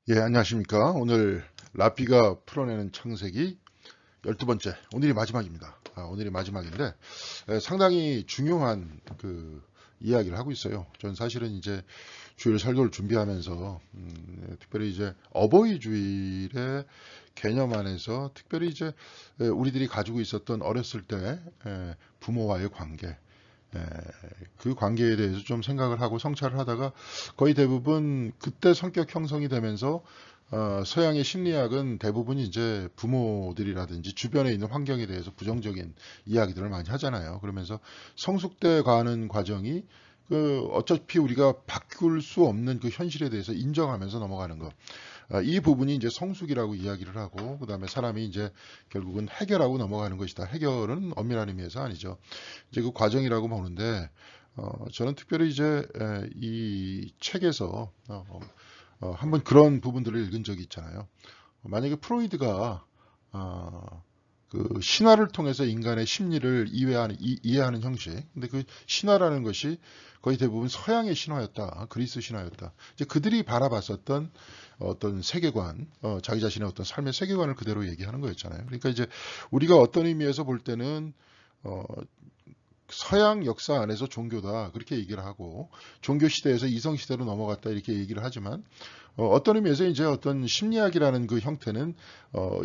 예, 안녕하십니까. 오늘 라피가 풀어내는 창세기 12번째, 오늘이 마지막입니다. 오늘이 마지막인데, 상당히 중요한 이야기를 하고 있어요. 전 사실은 이제 주일 설교를 준비하면서, 특별히 이제 어버이 주일의 개념 안에서 특별히 이제 우리들이 가지고 있었던 어렸을 때 부모와의 관계, 에, 그 관계에 대해서 좀 생각을 하고 성찰을 하다가 거의 대부분 그때 성격 형성이 되면서 서양의 심리학은 대부분 이제 부모들이라든지 주변에 있는 환경에 대해서 부정적인 이야기들을 많이 하잖아요. 그러면서 성숙돼 가는 과정이 어차피 우리가 바꿀 수 없는 그 현실에 대해서 인정하면서 넘어가는 것. 이 부분이 이제 성숙이라고 이야기를 하고, 그 다음에 사람이 이제 결국은 해결하고 넘어가는 것이다. 해결은 엄밀한 의미에서 아니죠. 이제 그 과정이라고 보는데, 저는 특별히 이제 이 책에서 한번 그런 부분들을 읽은 적이 있잖아요. 만약에 프로이드가 그 신화를 통해서 인간의 심리를 이해하는 형식. 근데 그 신화라는 것이 거의 대부분 서양의 신화였다. 그리스 신화였다. 이제 그들이 바라봤었던 어떤 세계관, 자기 자신의 어떤 삶의 세계관을 그대로 얘기하는 거였잖아요. 그러니까 이제 우리가 어떤 의미에서 볼 때는 어, 서양 역사 안에서 종교다 그렇게 얘기를 하고 종교 시대에서 이성 시대로 넘어갔다 이렇게 얘기를 하지만 어떤 의미에서 이제 어떤 심리학이라는 그 형태는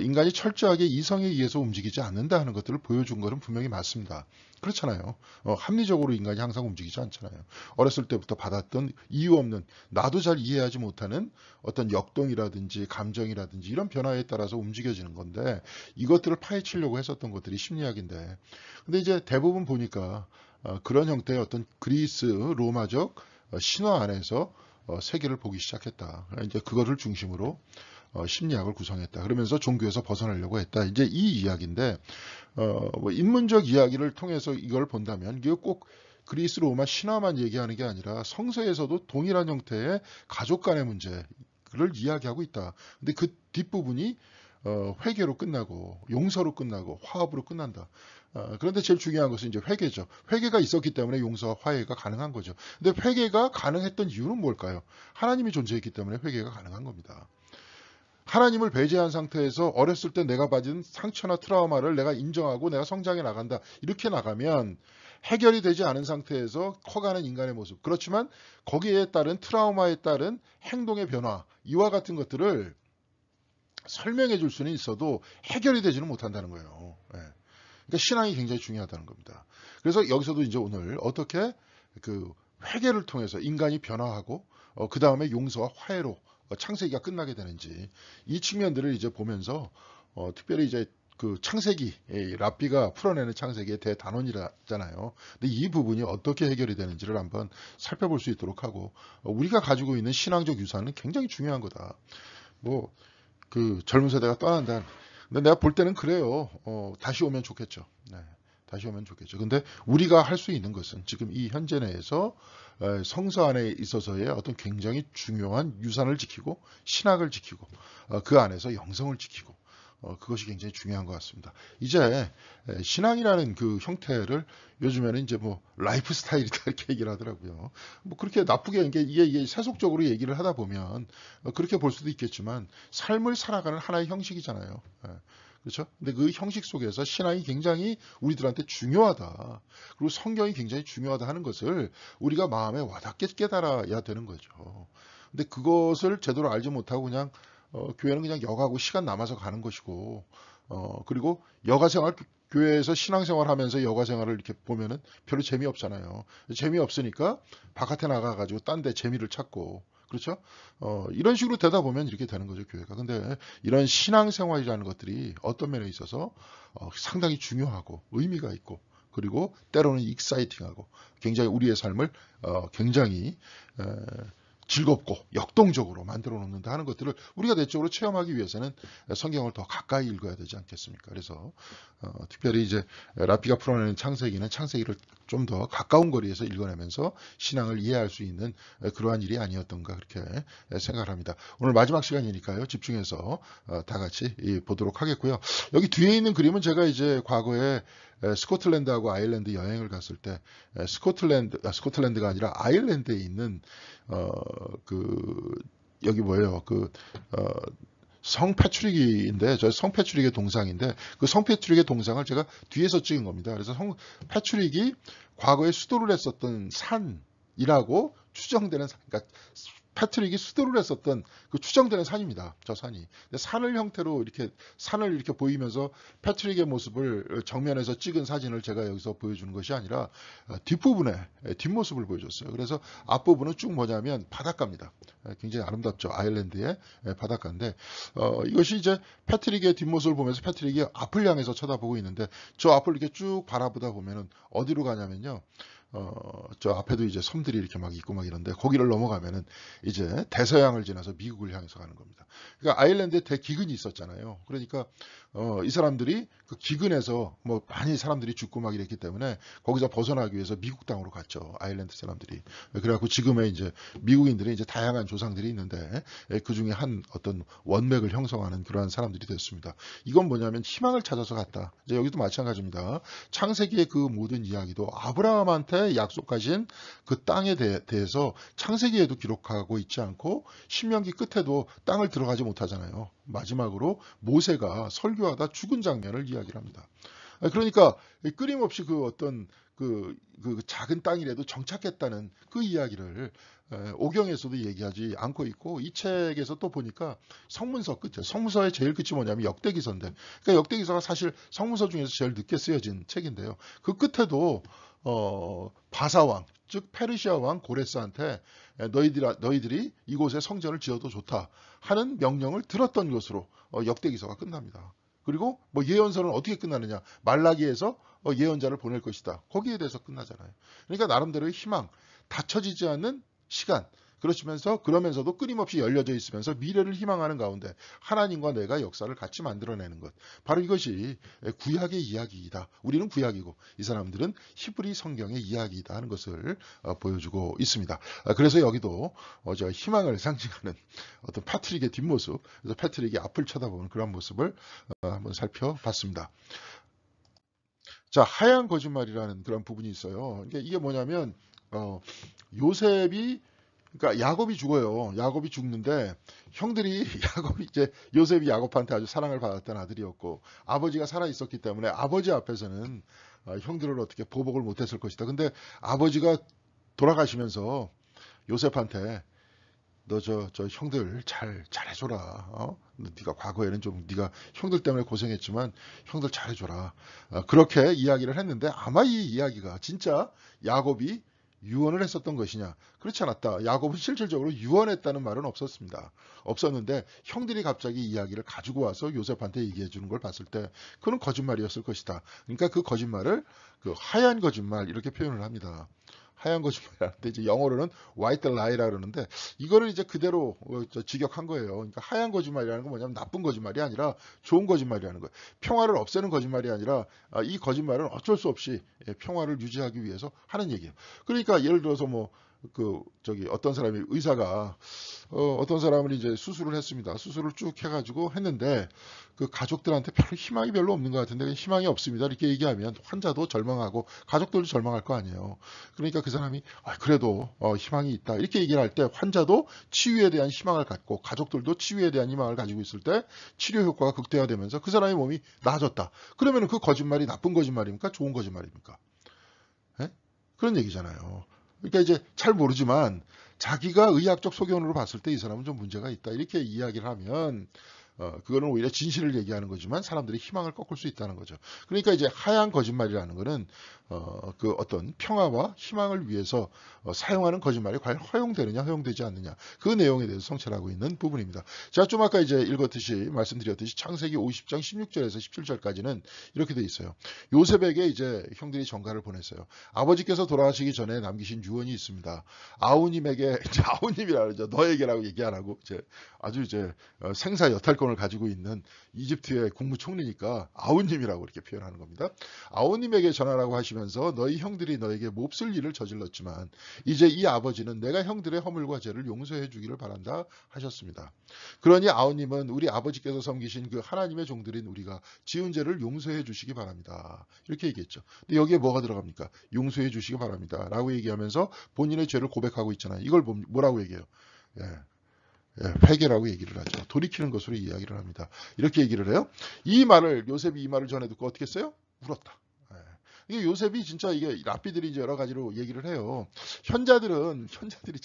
인간이 철저하게 이성에 의해서 움직이지 않는다 하는 것들을 보여준 것은 분명히 맞습니다. 그렇잖아요. 합리적으로 인간이 항상 움직이지 않잖아요. 어렸을 때부터 받았던 이유 없는 나도 잘 이해하지 못하는 어떤 역동이라든지 감정이라든지 이런 변화에 따라서 움직여지는 건데 이것들을 파헤치려고 했었던 것들이 심리학인데 근데 이제 대부분 보니까 그런 형태의 어떤 그리스 로마적 신화 안에서 세계를 보기 시작했다. 이제 그거를 중심으로 심리학을 구성했다. 그러면서 종교에서 벗어나려고 했다. 이제 이 이야기인데 뭐 인문적 이야기를 통해서 이걸 본다면 이게 꼭 그리스 로마 신화만 얘기하는 게 아니라 성서에서도 동일한 형태의 가족 간의 문제를 이야기하고 있다. 근데 그 뒷부분이 회개로 끝나고 용서로 끝나고 화합으로 끝난다. 그런데 제일 중요한 것은 이제 회개죠. 회개가 있었기 때문에 용서와 화해가 가능한 거죠. 근데 회개가 가능했던 이유는 뭘까요? 하나님이 존재했기 때문에 회개가 가능한 겁니다. 하나님을 배제한 상태에서 어렸을 때 내가 받은 상처나 트라우마를 내가 인정하고 내가 성장해 나간다. 이렇게 나가면 해결이 되지 않은 상태에서 커가는 인간의 모습. 그렇지만 거기에 따른 트라우마에 따른 행동의 변화, 이와 같은 것들을 설명해 줄 수는 있어도 해결이 되지는 못한다는 거예요. 예. 그러니까 신앙이 굉장히 중요하다는 겁니다. 그래서 여기서도 이제 오늘 어떻게 그 회개를 통해서 인간이 변화하고 그 다음에 용서와 화해로 창세기가 끝나게 되는지 이 측면들을 이제 보면서 특별히 이제 그 창세기, 랍비가 풀어내는 창세기의 대단원이잖아요. 근데 이 부분이 어떻게 해결이 되는지를 한번 살펴볼 수 있도록 하고 우리가 가지고 있는 신앙적 유산은 굉장히 중요한 거다. 뭐 그 젊은 세대가 떠난다. 근데 내가 볼 때는 그래요. 다시 오면 좋겠죠. 네, 다시 오면 좋겠죠. 근데 우리가 할 수 있는 것은 지금 이 현재 내에서 성서 안에 있어서의 어떤 굉장히 중요한 유산을 지키고 신학을 지키고 그 안에서 영성을 지키고 그것이 굉장히 중요한 것 같습니다. 이제 신앙이라는 그 형태를 요즘에는 이제 뭐 라이프 스타일이다 이렇게 얘기를 하더라고요. 뭐 그렇게 나쁘게 이게 세속적으로 얘기를 하다 보면 그렇게 볼 수도 있겠지만 삶을 살아가는 하나의 형식이잖아요. 그렇죠? 근데 그 형식 속에서 신앙이 굉장히 우리들한테 중요하다. 그리고 성경이 굉장히 중요하다 하는 것을 우리가 마음에 와닿게 깨달아야 되는 거죠. 근데 그것을 제대로 알지 못하고 그냥 교회는 그냥 여가고 시간 남아서 가는 것이고 그리고 여가생활 교회에서 신앙생활 하면서 여가생활을 이렇게 보면은 별로 재미없잖아요. 재미없으니까 바깥에 나가가지고 딴 데 재미를 찾고 그렇죠? 이런 식으로 되다 보면 이렇게 되는 거죠, 교회가. 근데 이런 신앙생활이라는 것들이 어떤 면에 있어서 상당히 중요하고 의미가 있고 그리고 때로는 익사이팅하고 굉장히 우리의 삶을 굉장히 즐겁고 역동적으로 만들어 놓는다 하는 것들을 우리가 내적으로 체험하기 위해서는 성경을 더 가까이 읽어야 되지 않겠습니까? 그래서 특별히 이제 라피가 풀어내는 창세기는 창세기를 좀 더 가까운 거리에서 읽어내면서 신앙을 이해할 수 있는 그러한 일이 아니었던가 그렇게 생각을 합니다. 오늘 마지막 시간이니까요. 집중해서 다 같이 보도록 하겠고요. 여기 뒤에 있는 그림은 제가 이제 과거에 스코틀랜드하고 아일랜드 여행을 갔을 때 스코틀랜드가 아니라 아일랜드에 있는 그 여기 뭐예요? 성 패트릭인데, 저 성 패트릭의 동상인데, 그 성 패트릭의 동상을 제가 뒤에서 찍은 겁니다. 그래서 성 패트릭이 과거에 수도를 했었던 산이라고 추정되는 산, 그러니까 패트릭이 수도를 했었던 그 추정되는 산입니다. 저 산이. 근데 산을 이렇게 보이면서 패트릭의 모습을 정면에서 찍은 사진을 제가 여기서 보여주는 것이 아니라 뒷부분에 뒷모습을 보여줬어요. 그래서 앞부분은 쭉 뭐냐면 바닷가입니다. 굉장히 아름답죠. 아일랜드의 바닷가인데 이것이 이제 패트릭의 뒷모습을 보면서 패트릭이 앞을 향해서 쳐다보고 있는데 저 앞을 이렇게 쭉 바라보다 보면은 어디로 가냐면요. 저 앞에도 이제 섬들이 이렇게 막 있고 막 이런데 거기를 넘어가면은 이제 대서양을 지나서 미국을 향해서 가는 겁니다. 그러니까 아일랜드에 대기근이 있었잖아요. 그러니까 이 사람들이 그 기근에서 뭐 많이 사람들이 죽고 막 이랬기 때문에 거기서 벗어나기 위해서 미국 땅으로 갔죠. 아일랜드 사람들이. 그래갖고 지금의 이제 미국인들이 이제 다양한 조상들이 있는데 그 중에 한 어떤 원맥을 형성하는 그러한 사람들이 됐습니다. 이건 뭐냐면 희망을 찾아서 갔다. 이제 여기도 마찬가지입니다. 창세기의 그 모든 이야기도 아브라함한테 약속하신 그 땅에 대해서 창세기에도 기록하고 있지 않고 신명기 끝에도 땅을 들어가지 못하잖아요. 마지막으로 모세가 설교하다 죽은 장면을 이야기를 합니다. 그러니까 끊임없이 그 어떤 그 작은 땅이라도 정착했다는 그 이야기를 오경에서도 얘기하지 않고 있고 이 책에서 또 보니까 성문서 끝에 성문서의 제일 끝이 뭐냐면 역대기서인데 그러니까 역대기서가 사실 성문서 중에서 제일 늦게 쓰여진 책인데요. 그 끝에도 바사왕 즉 페르시아 왕 고레스한테 너희들이 이곳에 성전을 지어도 좋다 하는 명령을 들었던 것으로 역대기서가 끝납니다. 그리고 뭐 예언서는 어떻게 끝나느냐 말라기에서 예언자를 보낼 것이다. 거기에 대해서 끝나잖아요. 그러니까 나름대로의 희망, 닫혀지지 않는 시간, 그러면서도 끊임없이 열려져 있으면서 미래를 희망하는 가운데 하나님과 내가 역사를 같이 만들어내는 것. 바로 이것이 구약의 이야기이다. 우리는 구약이고 이 사람들은 히브리 성경의 이야기이다 하는 것을 보여주고 있습니다. 그래서 여기도 저 희망을 상징하는 어떤 패트릭의 뒷모습, 그래서 패트릭이 앞을 쳐다보는 그런 모습을 한번 살펴봤습니다. 자, 하얀 거짓말이라는 그런 부분이 있어요. 이게 뭐냐면 요셉이 그러니까 야곱이 죽어요. 야곱이 죽는데 형들이 요셉이 야곱한테 아주 사랑을 받았던 아들이었고 아버지가 살아 있었기 때문에 아버지 앞에서는 형들을 어떻게 보복을 못했을 것이다. 근데 아버지가 돌아가시면서 요셉한테 너 저 형들 잘해줘라. 네가 과거에는 좀 네가 형들 때문에 고생했지만 형들 잘해줘라. 그렇게 이야기를 했는데 아마 이 이야기가 진짜 야곱이 유언을 했었던 것이냐? 그렇지 않았다. 야곱은 실질적으로 유언했다는 말은 없었는데 형들이 갑자기 이야기를 가지고 와서 요셉한테 얘기해 주는 걸 봤을 때 그건 거짓말이었을 것이다. 그러니까 그 거짓말을 그 하얀 거짓말 이렇게 표현을 합니다. 하얀 거짓말이라는데 이제 영어로는 white lie라 그러는데 이거를 이제 그대로 직역한 거예요. 그러니까 하얀 거짓말이라는 건 뭐냐면 나쁜 거짓말이 아니라 좋은 거짓말이라는 거예요. 평화를 없애는 거짓말이 아니라 이 거짓말은 어쩔 수 없이 평화를 유지하기 위해서 하는 얘기예요. 그러니까 예를 들어서 뭐 어떤 사람이 의사가 어떤 사람은 이제 수술을 했습니다. 수술을 쭉 해가지고 했는데 그 가족들한테 별 희망이 별로 없는 것 같은데 희망이 없습니다. 이렇게 얘기하면 환자도 절망하고 가족들도 절망할 거 아니에요. 그러니까 그 사람이 그래도 희망이 있다 이렇게 얘기를 할 때 환자도 치유에 대한 희망을 갖고 가족들도 치유에 대한 희망을 가지고 있을 때 치료 효과가 극대화되면서 그 사람의 몸이 나아졌다. 그러면 그 거짓말이 나쁜 거짓말입니까? 좋은 거짓말입니까? 예? 그런 얘기잖아요. 그러니까 이제 잘 모르지만 자기가 의학적 소견으로 봤을 때 이 사람은 좀 문제가 있다. 이렇게 이야기를 하면 그거는 오히려 진실을 얘기하는 거지만 사람들이 희망을 꺾을 수 있다는 거죠. 그러니까 이제 하얀 거짓말이라는 거는 그 어떤 평화와 희망을 위해서 사용하는 거짓말이 과연 허용되느냐 허용되지 않느냐 그 내용에 대해서 성찰하고 있는 부분입니다. 제가 좀 아까 이제 말씀드렸듯이 창세기 50장 16절에서 17절까지는 이렇게 돼 있어요. 요셉에게 이제 형들이 전가를 보냈어요. 아버지께서 돌아가시기 전에 남기신 유언이 있습니다. 아우님에게 이제 아우님이라 그러죠. 너에게라고 얘기 안 하고 아주 생사 여탈권을 가지고 있는 이집트의 국무총리니까 아우님이라고 이렇게 표현하는 겁니다. 아우님에게 전하라고 하시면서 너희 형들이 너에게 몹쓸 일을 저질렀지만 이제 이 아버지는 내가 형들의 허물과 죄를 용서해 주기를 바란다 하셨습니다. 그러니 아우님은 우리 아버지께서 섬기신 그 하나님의 종들인 우리가 지은 죄를 용서해 주시기 바랍니다. 이렇게 얘기했죠. 근데 여기에 뭐가 들어갑니까? 용서해 주시기 바랍니다. 라고 얘기하면서 본인의 죄를 고백하고 있잖아요. 이걸 뭐라고 얘기해요? 예. 회개라고 얘기를 하죠. 돌이키는 것으로 이야기를 합니다. 이렇게 얘기를 해요. 요셉이 이 말을 전해 듣고 어떻게 했어요? 울었다. 이게 요셉이 진짜 이게 랍비들이 이제 여러 가지로 얘기를 해요.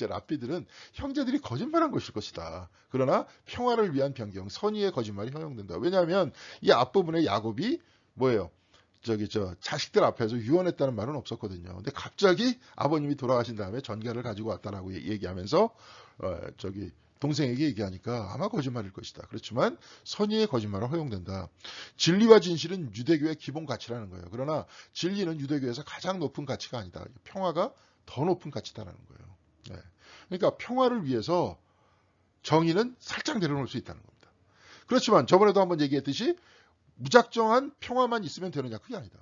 랍비들은 형제들이 거짓말한 것일 것이다. 그러나 평화를 위한 변경, 선의의 거짓말이 허용된다. 왜냐하면 이 앞부분에 야곱이 뭐예요? 자식들 앞에서 유언했다는 말은 없었거든요. 근데 갑자기 아버님이 돌아가신 다음에 전가를 가지고 왔다라고 얘기하면서 동생에게 얘기하니까 아마 거짓말일 것이다. 그렇지만 선의의 거짓말은 허용된다. 진리와 진실은 유대교의 기본 가치라는 거예요. 그러나 진리는 유대교에서 가장 높은 가치가 아니다. 평화가 더 높은 가치다라는 거예요. 네. 그러니까 평화를 위해서 정의는 살짝 내려놓을 수 있다는 겁니다. 그렇지만 저번에도 한번 얘기했듯이 무작정한 평화만 있으면 되느냐? 그게 아니다.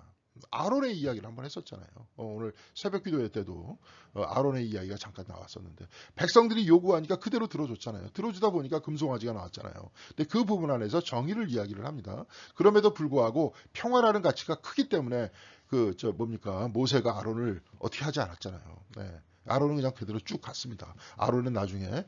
아론의 이야기를 한번 했었잖아요. 오늘 새벽 기도회 때도 아론의 이야기가 잠깐 나왔었는데 백성들이 요구하니까 그대로 들어줬잖아요. 들어주다 보니까 금송아지가 나왔잖아요. 근데 그 부분 안에서 정의를 이야기를 합니다. 그럼에도 불구하고 평화라는 가치가 크기 때문에 모세가 아론을 어떻게 하지 않았잖아요. 네. 아론은 그냥 그대로 쭉 갔습니다. 아론은 나중에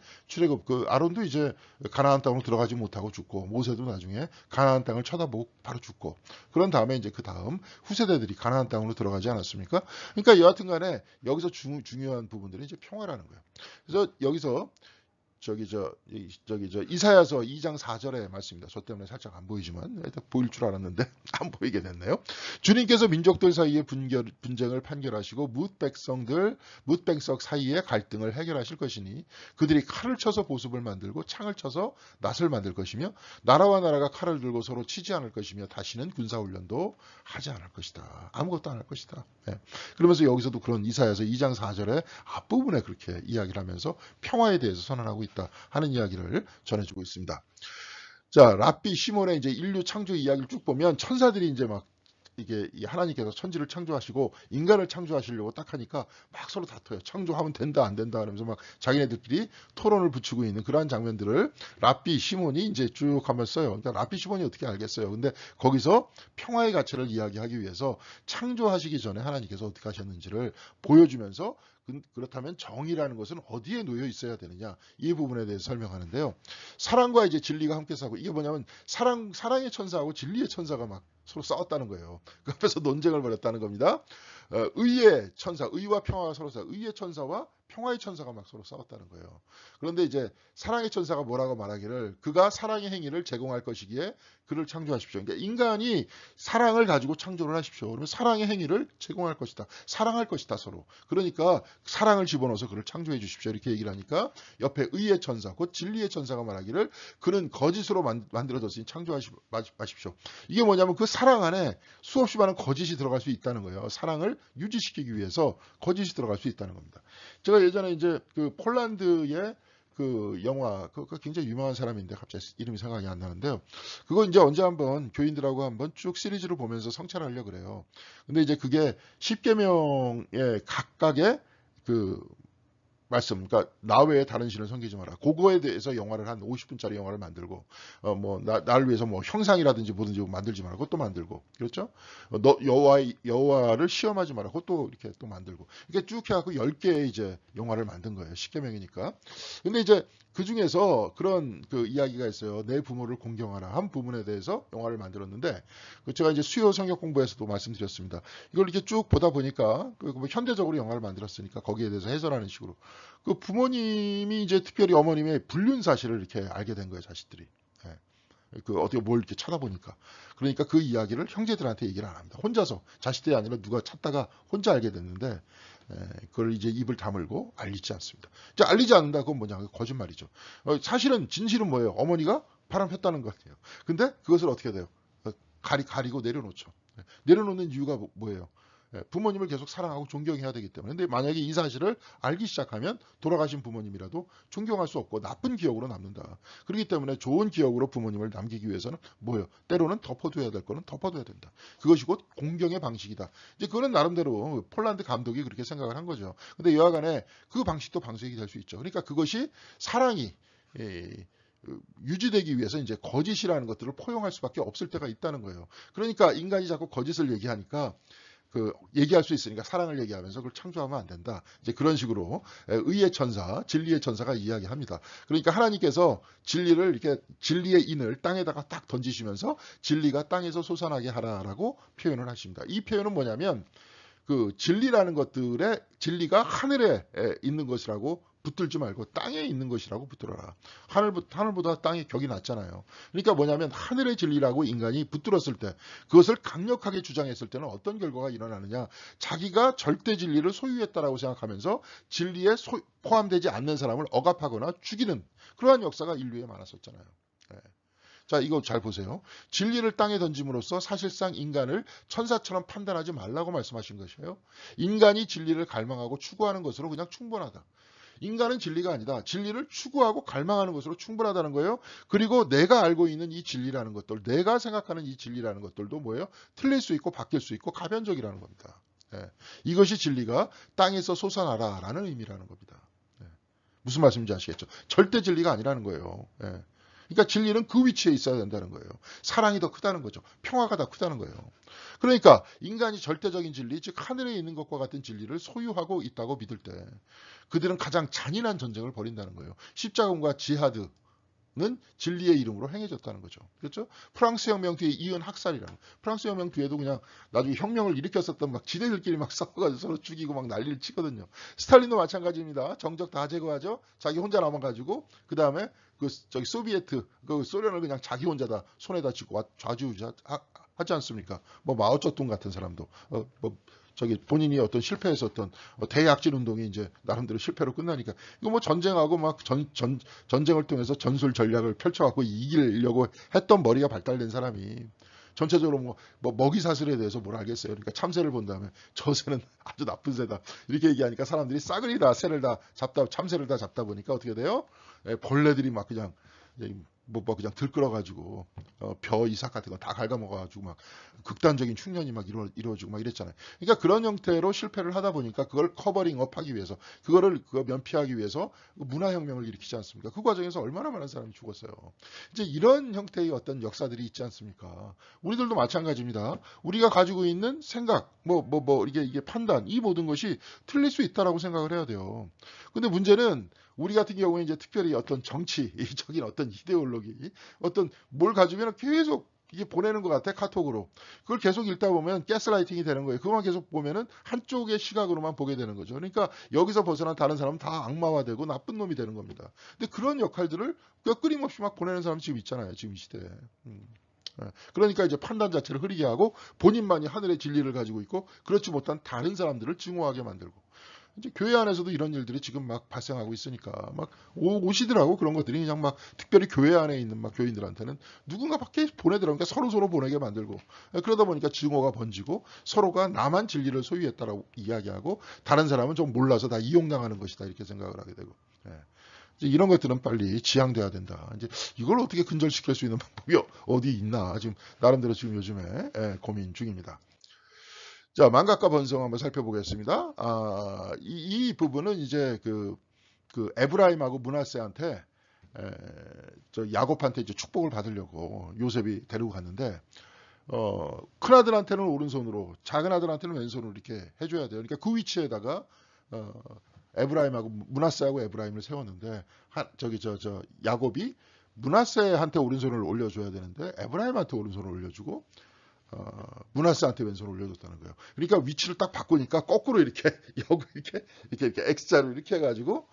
아론도 이제 가나안 땅으로 들어가지 못하고 죽고, 모세도 나중에 가나안 땅을 쳐다보고 바로 죽고, 그런 다음에 이제 그 다음 후세대들이 가나안 땅으로 들어가지 않았습니까? 그러니까 여하튼 간에 여기서 중요한 부분들이 이제 평화라는 거예요. 그래서 여기서 이사야서 2장 4절의 말씀입니다. 저 때문에 살짝 안 보이지만 일단 보일 줄 알았는데 안 보이게 됐네요. 주님께서 민족들 사이의 분쟁을 판결하시고 뭇백석 사이의 갈등을 해결하실 것이니 그들이 칼을 쳐서 보습을 만들고 창을 쳐서 낫을 만들 것이며 나라와 나라가 칼을 들고 서로 치지 않을 것이며 다시는 군사훈련도 하지 않을 것이다. 아무것도 안 할 것이다. 네. 그러면서 여기서도 그런 이사야서 2장 4절의 앞부분에 그렇게 이야기를 하면서 평화에 대해서 선언하고 있다 하는 이야기를 전해주고 있습니다. 자, 랍비 시몬의 이제 인류 창조 이야기를 쭉 보면 천사들이 이제 막 이게 하나님께서 천지를 창조하시고 인간을 창조하시려고 딱 하니까 막 서로 다퉈요. 창조하면 된다 안 된다 하면서 막 자기네들끼리 토론을 붙이고 있는 그러한 장면들을 랍비 시몬이 이제 쭉 하면 써요. 그러니까 랍비 시몬이 어떻게 알겠어요. 근데 거기서 평화의 가치를 이야기하기 위해서 창조하시기 전에 하나님께서 어떻게 하셨는지를 보여주면서 그렇다면 정의라는 것은 어디에 놓여 있어야 되느냐, 이 부분에 대해서 설명하는데요. 사랑과 이제 진리가 함께 싸우고, 이게 뭐냐면 사랑의 천사하고 진리의 천사가 막 서로 싸웠다는 거예요. 그 앞에서 논쟁을 벌였다는 겁니다. 의의 천사, 의와 평화가 서로 싸워, 의의 천사와 평화의 천사가 막 서로 싸웠다는 거예요. 그런데 이제 사랑의 천사가 뭐라고 말하기를, 그가 사랑의 행위를 제공할 것이기에 그를 창조하십시오. 그러니까 인간이 사랑을 가지고 창조를 하십시오. 그러면 사랑의 행위를 제공할 것이다. 사랑할 것이다, 서로. 그러니까 사랑을 집어넣어서 그를 창조해 주십시오. 이렇게 얘기를 하니까 옆에 의의 천사, 곧 진리의 천사가 말하기를 그는 거짓으로 만들어졌으니 창조하지 마십시오. 이게 뭐냐면 그 사랑 안에 수없이 많은 거짓이 들어갈 수 있다는 거예요. 사랑을 유지시키기 위해서 거짓이 들어갈 수 있다는 겁니다. 제가 예전에 이제 그 폴란드의 그 영화, 그 굉장히 유명한 사람인데 갑자기 이름이 생각이 안 나는데요. 그거 이제 언제 한번 교인들하고 한번 쭉 시리즈로 보면서 성찰하려고 그래요. 근데 이제 그게 10계명의 각각의 그 말씀, 그러니까 나 외에 다른 신을 섬기지 마라. 그거에 대해서 영화를 한 50분짜리 영화를 만들고, 나를 위해서 뭐 형상이라든지 뭐든지 만들지 마라. 그것도 만들고, 그렇죠? 너 여호와를 시험하지 마라. 그것도 이렇게 또 만들고, 이렇게 쭉 해갖고 10개의 이제 영화를 만든 거예요. 10계명이니까. 근데 이제 그 중에서 그런 그 이야기가 있어요. 내 부모를 공경하라 한 부분에 대해서 영화를 만들었는데, 제가 이제 수요 성역 공부에서도 말씀드렸습니다. 이걸 이렇게 쭉 보다 보니까 뭐 현대적으로 영화를 만들었으니까 거기에 대해서 해설하는 식으로 그 부모님이 이제 특별히 어머님의 불륜 사실을 이렇게 알게 된 거예요, 자식들이. 예. 그 어떻게 뭘 이렇게 찾아보니까. 그러니까 그 이야기를 형제들한테 얘기를 안 합니다. 혼자서, 자식들이 아니라 누가 찾다가 혼자 알게 됐는데, 그걸 이제 입을 다물고 알리지 않습니다. 이제 알리지 않는다, 그건 뭐냐? 거짓말이죠. 사실은 진실은 뭐예요? 어머니가 바람 폈다는 것 같아요. 근데 그것을 어떻게 돼요? 가리고 내려놓죠. 내려놓는 이유가 뭐예요? 부모님을 계속 사랑하고 존경해야 되기 때문에. 근데 만약에 이 사실을 알기 시작하면 돌아가신 부모님이라도 존경할 수 없고 나쁜 기억으로 남는다. 그렇기 때문에 좋은 기억으로 부모님을 남기기 위해서는 뭐예요? 때로는 덮어둬야 될 거는 덮어둬야 된다. 그것이 곧 공경의 방식이다. 이제 그거는 나름대로 폴란드 감독이 그렇게 생각을 한 거죠. 근데 여하간에 그 방식도 방식이 될 수 있죠. 그러니까 그것이 사랑이 유지되기 위해서 이제 거짓이라는 것들을 포용할 수밖에 없을 때가 있다는 거예요. 그러니까 인간이 자꾸 거짓을 얘기하니까 얘기할 수 있으니까 사랑을 얘기하면서 그걸 창조하면 안 된다. 이제 그런 식으로 의의 천사, 진리의 천사가 이야기합니다. 그러니까 하나님께서 진리를 이렇게 진리의 인을 땅에다가 딱 던지시면서 진리가 땅에서 솟아나게 하라라고 표현을 하십니다. 이 표현은 뭐냐면 진리라는 것들의 진리가 하늘에 있는 것이라고 붙들지 말고 땅에 있는 것이라고 붙들어라. 하늘보다 땅의 격이 낮잖아요. 그러니까 뭐냐면 하늘의 진리라고 인간이 붙들었을 때 그것을 강력하게 주장했을 때는 어떤 결과가 일어나느냐. 자기가 절대 진리를 소유했다라고 생각하면서 진리에 포함되지 않는 사람을 억압하거나 죽이는 그러한 역사가 인류에 많았었잖아요. 네. 자, 이거 잘 보세요. 진리를 땅에 던짐으로써 사실상 인간을 천사처럼 판단하지 말라고 말씀하신 것이에요. 인간이 진리를 갈망하고 추구하는 것으로 그냥 충분하다. 인간은 진리가 아니다. 진리를 추구하고 갈망하는 것으로 충분하다는 거예요. 그리고 내가 알고 있는 이 진리라는 것들, 내가 생각하는 이 진리라는 것들도 뭐예요? 틀릴 수 있고 바뀔 수 있고 가변적이라는 겁니다. 예. 이것이 진리가 땅에서 솟아나라라는 의미라는 겁니다. 예. 무슨 말씀인지 아시겠죠? 절대 진리가 아니라는 거예요. 예. 그러니까 진리는 그 위치에 있어야 된다는 거예요. 사랑이 더 크다는 거죠. 평화가 더 크다는 거예요. 그러니까 인간이 절대적인 진리, 즉 하늘에 있는 것과 같은 진리를 소유하고 있다고 믿을 때 그들은 가장 잔인한 전쟁을 벌인다는 거예요. 십자군과 지하드는 진리의 이름으로 행해졌다는 거죠. 그렇죠? 프랑스 혁명 뒤에 이은 학살이라는 프랑스 혁명 뒤에도 그냥 나중에 혁명을 일으켰었던 막 지대들끼리 막 싸워가지고 서로 죽이고 막 난리를 치거든요. 스탈린도 마찬가지입니다. 정적 다 제거하죠. 자기 혼자 남아가지고 그 다음에 소비에트 소련을 그냥 자기 혼자 다 손에다 쥐고 좌지우지하지 않습니까? 뭐 마오쩌둥 같은 사람도 본인이 어떤 실패했었던 대약진 운동이 이제 나름대로 실패로 끝나니까 이거 뭐 전쟁하고 막 전쟁을 통해서 전술 전략을 펼쳐갖고 이기려고 했던 머리가 발달된 사람이 전체적으로 뭐 먹이 사슬에 대해서 뭘 알겠어요. 그러니까 참새를 본 다음에 저 새는 아주 나쁜 새다 이렇게 얘기하니까 사람들이 싸그리 다 새를 다 잡다 참새를 다 잡다 보니까 어떻게 돼요? 벌레들이 막 그냥 그냥 들끓어가지고 벼 이삭 같은 거 다 갉아먹어가지고 막 극단적인 흉년이 막 이루어지고 막 이랬잖아요. 그러니까 그런 형태로 실패를 하다 보니까 그걸 커버링업하기 위해서 그거 면피하기 위해서 문화혁명을 일으키지 않습니까? 그 과정에서 얼마나 많은 사람이 죽었어요. 이제 이런 형태의 어떤 역사들이 있지 않습니까? 우리들도 마찬가지입니다. 우리가 가지고 있는 생각, 이게 판단, 이 모든 것이 틀릴 수 있다라고 생각을 해야 돼요. 근데 문제는 우리 같은 경우에 이제 특별히 어떤 정치적인 어떤 이데올로기, 어떤 뭘 가지면 계속 이게 보내는 것 같아, 카톡으로. 그걸 계속 읽다 보면 가스라이팅이 되는 거예요. 그것만 계속 보면은 한쪽의 시각으로만 보게 되는 거죠. 그러니까 여기서 벗어난 다른 사람은 다 악마화되고 나쁜 놈이 되는 겁니다. 근데 그런 역할들을 끊임없이 막 보내는 사람 지금 있잖아요. 지금 이 시대에. 그러니까 이제 판단 자체를 흐리게 하고 본인만이 하늘의 진리를 가지고 있고 그렇지 못한 다른 사람들을 증오하게 만들고. 이제 교회 안에서도 이런 일들이 지금 막 발생하고 있으니까 막 오시더라고. 그런 것들이 그냥 막 특별히 교회 안에 있는 막 교인들한테는 누군가 밖에 보내더라고. 그러니까 서로 보내게 만들고 그러다 보니까 증오가 번지고 서로가 나만 진리를 소유했다라고 이야기하고 다른 사람은 좀 몰라서 다 이용당하는 것이다 이렇게 생각을 하게 되고 이제 이런 것들은 빨리 지양돼야 된다. 이제 이걸 어떻게 근절시킬 수 있는 방법이 어디 있나 지금 나름대로 지금 요즘에 고민 중입니다. 자, 만각과 번성 한번 살펴보겠습니다. 이 부분은 이제 그 에브라임하고 므낫세한테 야곱한테 이제 축복을 받으려고 요셉이 데리고 갔는데 큰 아들한테는 오른손으로, 작은 아들한테는 왼손으로 이렇게 해줘야 돼요. 그러니까 그 위치에다가 에브라임하고 므낫세하고 에브라임을 세웠는데 야곱이 므낫세한테 오른손을 올려줘야 되는데 에브라임한테 오른손을 올려주고 므낫세한테 왼손을 올려줬다는 거예요. 그러니까 위치를 딱 바꾸니까 거꾸로 이렇게 X자로 이렇게 해가지고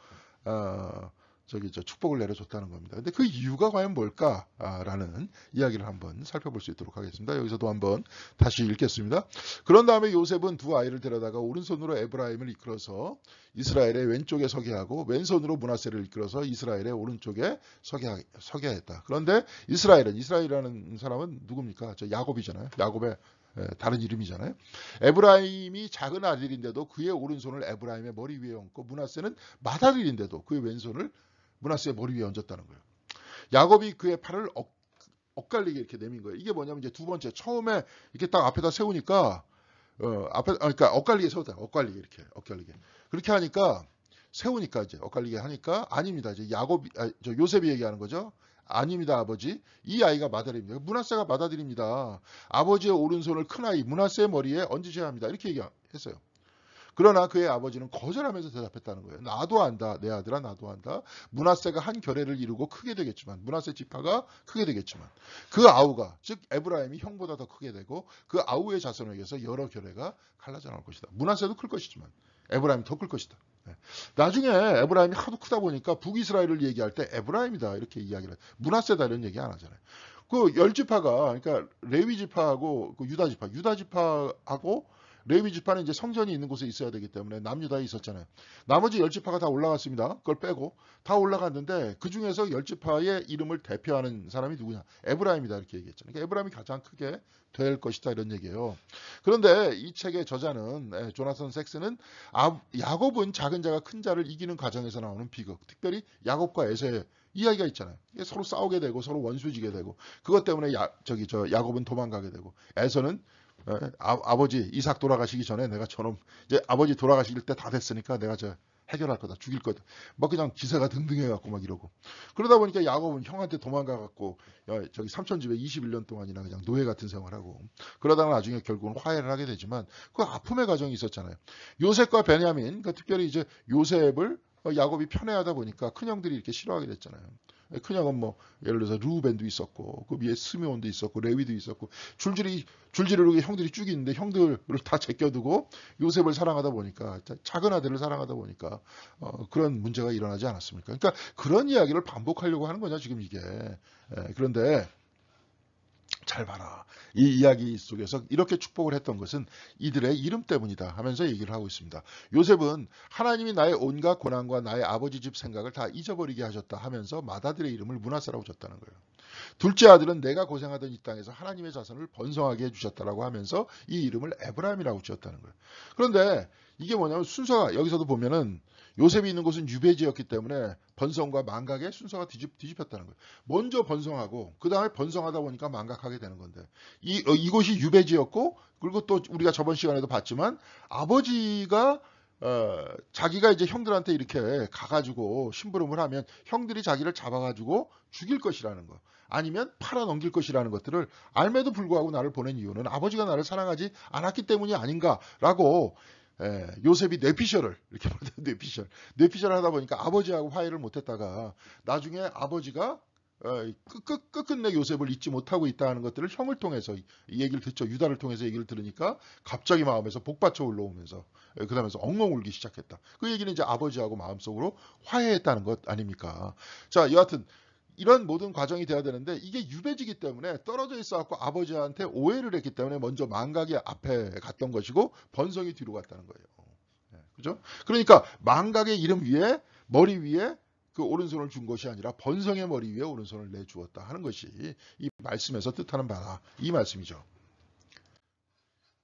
축복을 내려줬다는 겁니다. 근데 그 이유가 과연 뭘까라는 이야기를 한번 살펴볼 수 있도록 하겠습니다. 여기서도 한번 다시 읽겠습니다. 그런 다음에 요셉은 두 아이를 데려다가 오른손으로 에브라임을 이끌어서 이스라엘의 왼쪽에 서게 하고 왼손으로 므낫세를 이끌어서 이스라엘의 오른쪽에 서게 했다. 그런데 이스라엘이라는 사람은 누굽니까? 야곱이잖아요. 야곱의 다른 이름이잖아요. 에브라임이 작은 아들인데도 그의 오른손을 에브라임의 머리 위에 얹고 므낫세는 맏아들인데도 그의 왼손을 므낫세의 머리 위에 얹었다는 거예요. 야곱이 그의 팔을 엇갈리게 이렇게 내민 거예요. 이게 뭐냐면 이제 두 번째 처음에 이렇게 딱 앞에다 세우니까 그러니까 엇갈리게 세웠다. 엇갈리게 이렇게 엇갈리게 그렇게 하니까 세우니까 이제 엇갈리게 하니까 아닙니다. 이제 요셉이 얘기하는 거죠. 아닙니다, 아버지. 이 아이가 맏아들입니다. 므낫세가 맏아들입니다. 아버지의 오른손을 큰아이 므낫세의 머리에 얹으셔야 합니다. 이렇게 얘기했어요. 그러나 그의 아버지는 거절하면서 대답했다는 거예요. 나도 안다. 내 아들아 나도 안다. 므낫세가 한 결례를 이루고 크게 되겠지만 므낫세 지파가 크게 되겠지만 그 아우가 즉 에브라임이 형보다 더 크게 되고 그 아우의 자손에 의해서 여러 결례가 갈라져 나올 것이다. 므낫세도 클 것이지만 에브라임이 더 클 것이다. 나중에 에브라임이 하도 크다 보니까 북이스라엘을 얘기할 때 에브라임이다 이렇게 이야기를 해요. 므낫세다 이런 얘기 안 하잖아요. 그 열 지파가 그러니까 레위 지파하고 그 유다 지파하고 레위 지파는 이제 성전이 있는 곳에 있어야 되기 때문에 남유다에 있었잖아요. 나머지 열 지파가 다 올라갔습니다. 그걸 빼고 다 올라갔는데 그 중에서 열 지파의 이름을 대표하는 사람이 누구냐? 에브라임이다 이렇게 얘기했잖아요. 그러니까 에브라임이 가장 크게 될 것이다 이런 얘기예요. 그런데 이 책의 저자는 조나선 섹스는 야곱은 작은 자가 큰 자를 이기는 과정에서 나오는 비극, 특별히 야곱과 에서의 이야기가 있잖아요. 서로 싸우게 되고 서로 원수지게 되고 그것 때문에 야곱은 도망가게 되고 에서는 아버지 이삭 돌아가시기 전에 내가 저놈 이제 아버지 돌아가실 때 다 됐으니까 내가 해결할 거다 죽일 거다 막 그냥 기세가 등등해갖고 막 이러고 그러다 보니까 야곱은 형한테 도망가갖고 삼촌집에 21년 동안이나 그냥 노예 같은 생활하고 그러다가 나중에 결국은 화해를 하게 되지만 그 아픔의 과정이 있었잖아요. 요셉과 베냐민 그러니까 특별히 이제 요셉을 야곱이 편애하다 보니까 큰형들이 이렇게 싫어하게 됐잖아요. 큰형은 뭐 예를 들어서 루벤도 있었고 그 위에 스미온도 있었고 레위도 있었고 줄줄이 형들이 쭉 있는데 형들을 다 제껴두고 요셉을 사랑하다 보니까 작은 아들을 사랑하다 보니까 그런 문제가 일어나지 않았습니까? 그러니까 그런 이야기를 반복하려고 하는 거냐 지금 이게. 그런데 잘 봐라. 이 이야기 속에서 이렇게 축복을 했던 것은 이들의 이름 때문이다 하면서 얘기를 하고 있습니다. 요셉은 하나님이 나의 온갖 고난과 나의 아버지 집 생각을 다 잊어버리게 하셨다 하면서 맏아들의 이름을 므낫세라고 줬다는 거예요. 둘째 아들은 내가 고생하던 이 땅에서 하나님의 자손을 번성하게 해주셨다라고 하면서 이 이름을 에브라임이라고 지었다는 거예요. 그런데 이게 뭐냐면 순서가 여기서도 보면은 요셉이 있는 곳은 유배지였기 때문에 번성과 망각의 순서가 뒤집혔다는 거예요. 먼저 번성하고 그 다음에 번성하다 보니까 망각하게 되는 건데 이곳이 유배지였고 그리고 또 우리가 저번 시간에도 봤지만 아버지가 자기가 이제 형들한테 이렇게 가가지고 심부름을 하면 형들이 자기를 잡아가지고 죽일 것이라는 거 아니면 팔아 넘길 것이라는 것들을 알매도 불구하고 나를 보낸 이유는 아버지가 나를 사랑하지 않았기 때문이 아닌가라고 요셉이 뇌피셜을 이렇게 뇌피셜을 하다 보니까 아버지하고 화해를 못했다가 나중에 아버지가 끝끝내 요셉을 잊지 못하고 있다는 것들을 형을 통해서 이 얘기를 듣죠. 유다를 통해서 얘기를 들으니까 갑자기 마음에서 복받쳐 올라오면서 그러면서 엉엉 울기 시작했다. 그 얘기는 이제 아버지하고 마음속으로 화해했다는 것 아닙니까? 자, 여하튼 이런 모든 과정이 돼야 되는데 이게 유배지기 때문에 떨어져 있어갖고 아버지한테 오해를 했기 때문에 먼저 망각이 앞에 갔던 것이고 번성이 뒤로 갔다는 거예요. 그죠? 그러니까 망각의 이름 위에 머리 위에 그 오른손을 준 것이 아니라 번성의 머리 위에 오른손을 내주었다 하는 것이 이 말씀에서 뜻하는 바다 이 말씀이죠.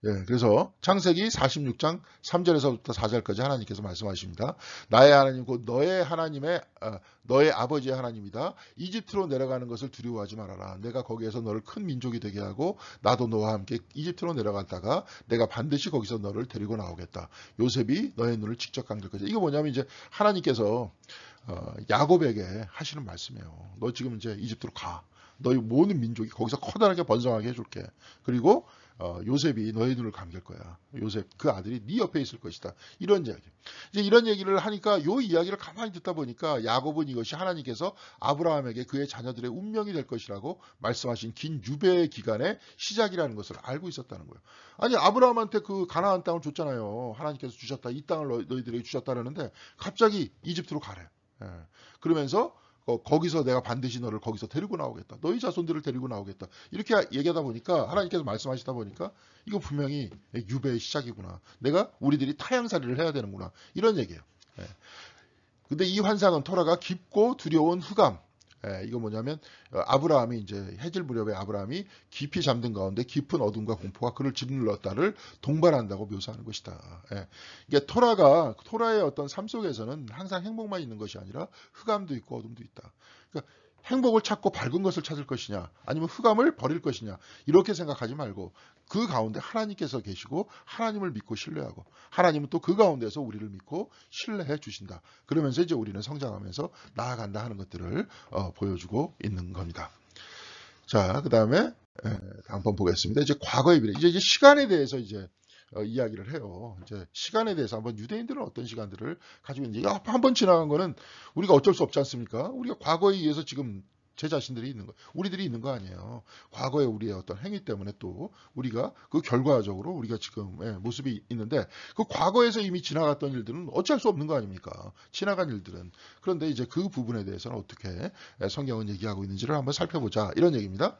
그래서 창세기 46장 3절에서부터 4절까지 하나님께서 말씀하십니다. 나의 하나님 곧 너의 아버지의 하나님이다. 이집트로 내려가는 것을 두려워하지 말아라. 내가 거기에서 너를 큰 민족이 되게 하고 나도 너와 함께 이집트로 내려갔다가 내가 반드시 거기서 너를 데리고 나오겠다. 요셉이 너의 눈을 직접 감길 것이다. 이거 뭐냐면 이제 하나님께서 야곱에게 하시는 말씀이에요. 너 지금 이제 이집트로 가. 너희 모든 민족이 거기서 커다랗게 번성하게 해줄게. 그리고 요셉이 너의 눈을 감길 거야. 요셉 그 아들이 네 옆에 있을 것이다. 이런 이야기. 이제 이런 얘기를 하니까 요 이야기를 가만히 듣다 보니까 야곱은 이것이 하나님께서 아브라함에게 그의 자녀들의 운명이 될 것이라고 말씀하신 긴 유배 기간의 시작이라는 것을 알고 있었다는 거예요. 아니 아브라함한테 그 가나안 땅을 줬잖아요. 하나님께서 주셨다. 이 땅을 너희들에게 주셨다는데 갑자기 이집트로 가래. 그러면서 거기서 내가 반드시 너를 거기서 데리고 나오겠다. 너희 자손들을 데리고 나오겠다. 이렇게 얘기하다 보니까 하나님께서 말씀하시다 보니까 이거 분명히 유배의 시작이구나. 내가 우리들이 타향살이를 해야 되는구나. 이런 얘기예요. 근데 이 환상은 토라가 깊고 두려운 흑암. 이거 뭐냐면 아브라함이 이제 해질 무렵에 아브라함이 깊이 잠든 가운데 깊은 어둠과 공포가 그를 짓눌렀다를 동반한다고 묘사하는 것이다. 이게 토라의 어떤 삶 속에서는 항상 행복만 있는 것이 아니라 흑암도 있고 어둠도 있다. 그러니까 행복을 찾고 밝은 것을 찾을 것이냐 아니면 흑암을 버릴 것이냐 이렇게 생각하지 말고 그 가운데 하나님께서 계시고 하나님을 믿고 신뢰하고 하나님은 또 그 가운데서 우리를 믿고 신뢰해 주신다. 그러면서 이제 우리는 성장하면서 나아간다 하는 것들을 보여주고 있는 겁니다. 자, 그 다음에 다음 번 보겠습니다. 이제 과거의 미래, 이제 시간에 대해서 이제 이야기를 해요. 이제 시간에 대해서 한번 유대인들은 어떤 시간들을 가지고 있는지 한 번 지나간 거는 우리가 어쩔 수 없지 않습니까? 우리가 과거에 의해서 지금 제 자신들이 있는 거, 우리들이 있는 거 아니에요. 과거에 우리의 어떤 행위 때문에 또 우리가 그 결과적으로 우리가 지금 모습이 있는데 그 과거에서 이미 지나갔던 일들은 어쩔 수 없는 거 아닙니까? 지나간 일들은. 그런데 이제 그 부분에 대해서는 어떻게 성경은 얘기하고 있는지를 한번 살펴보자 이런 얘기입니다.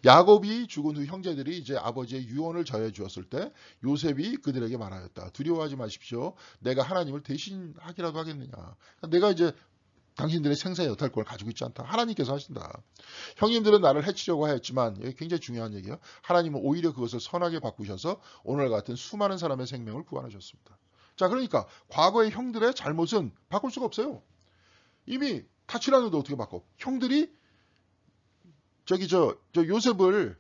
야곱이 죽은 후 형제들이 이제 아버지의 유언을 전해 주었을 때 요셉이 그들에게 말하였다. 두려워하지 마십시오. 내가 하나님을 대신하기라도 하겠느냐. 내가 이제 당신들의 생사의 여탈권을 가지고 있지 않다. 하나님께서 하신다. 형님들은 나를 해치려고 하였지만 이게 굉장히 중요한 얘기예요. 하나님은 오히려 그것을 선하게 바꾸셔서 오늘 같은 수많은 사람의 생명을 구원하셨습니다. 자, 그러니까 과거의 형들의 잘못은 바꿀 수가 없어요. 이미 다 지났는데 어떻게 바꿔? 형들이 저 요셉을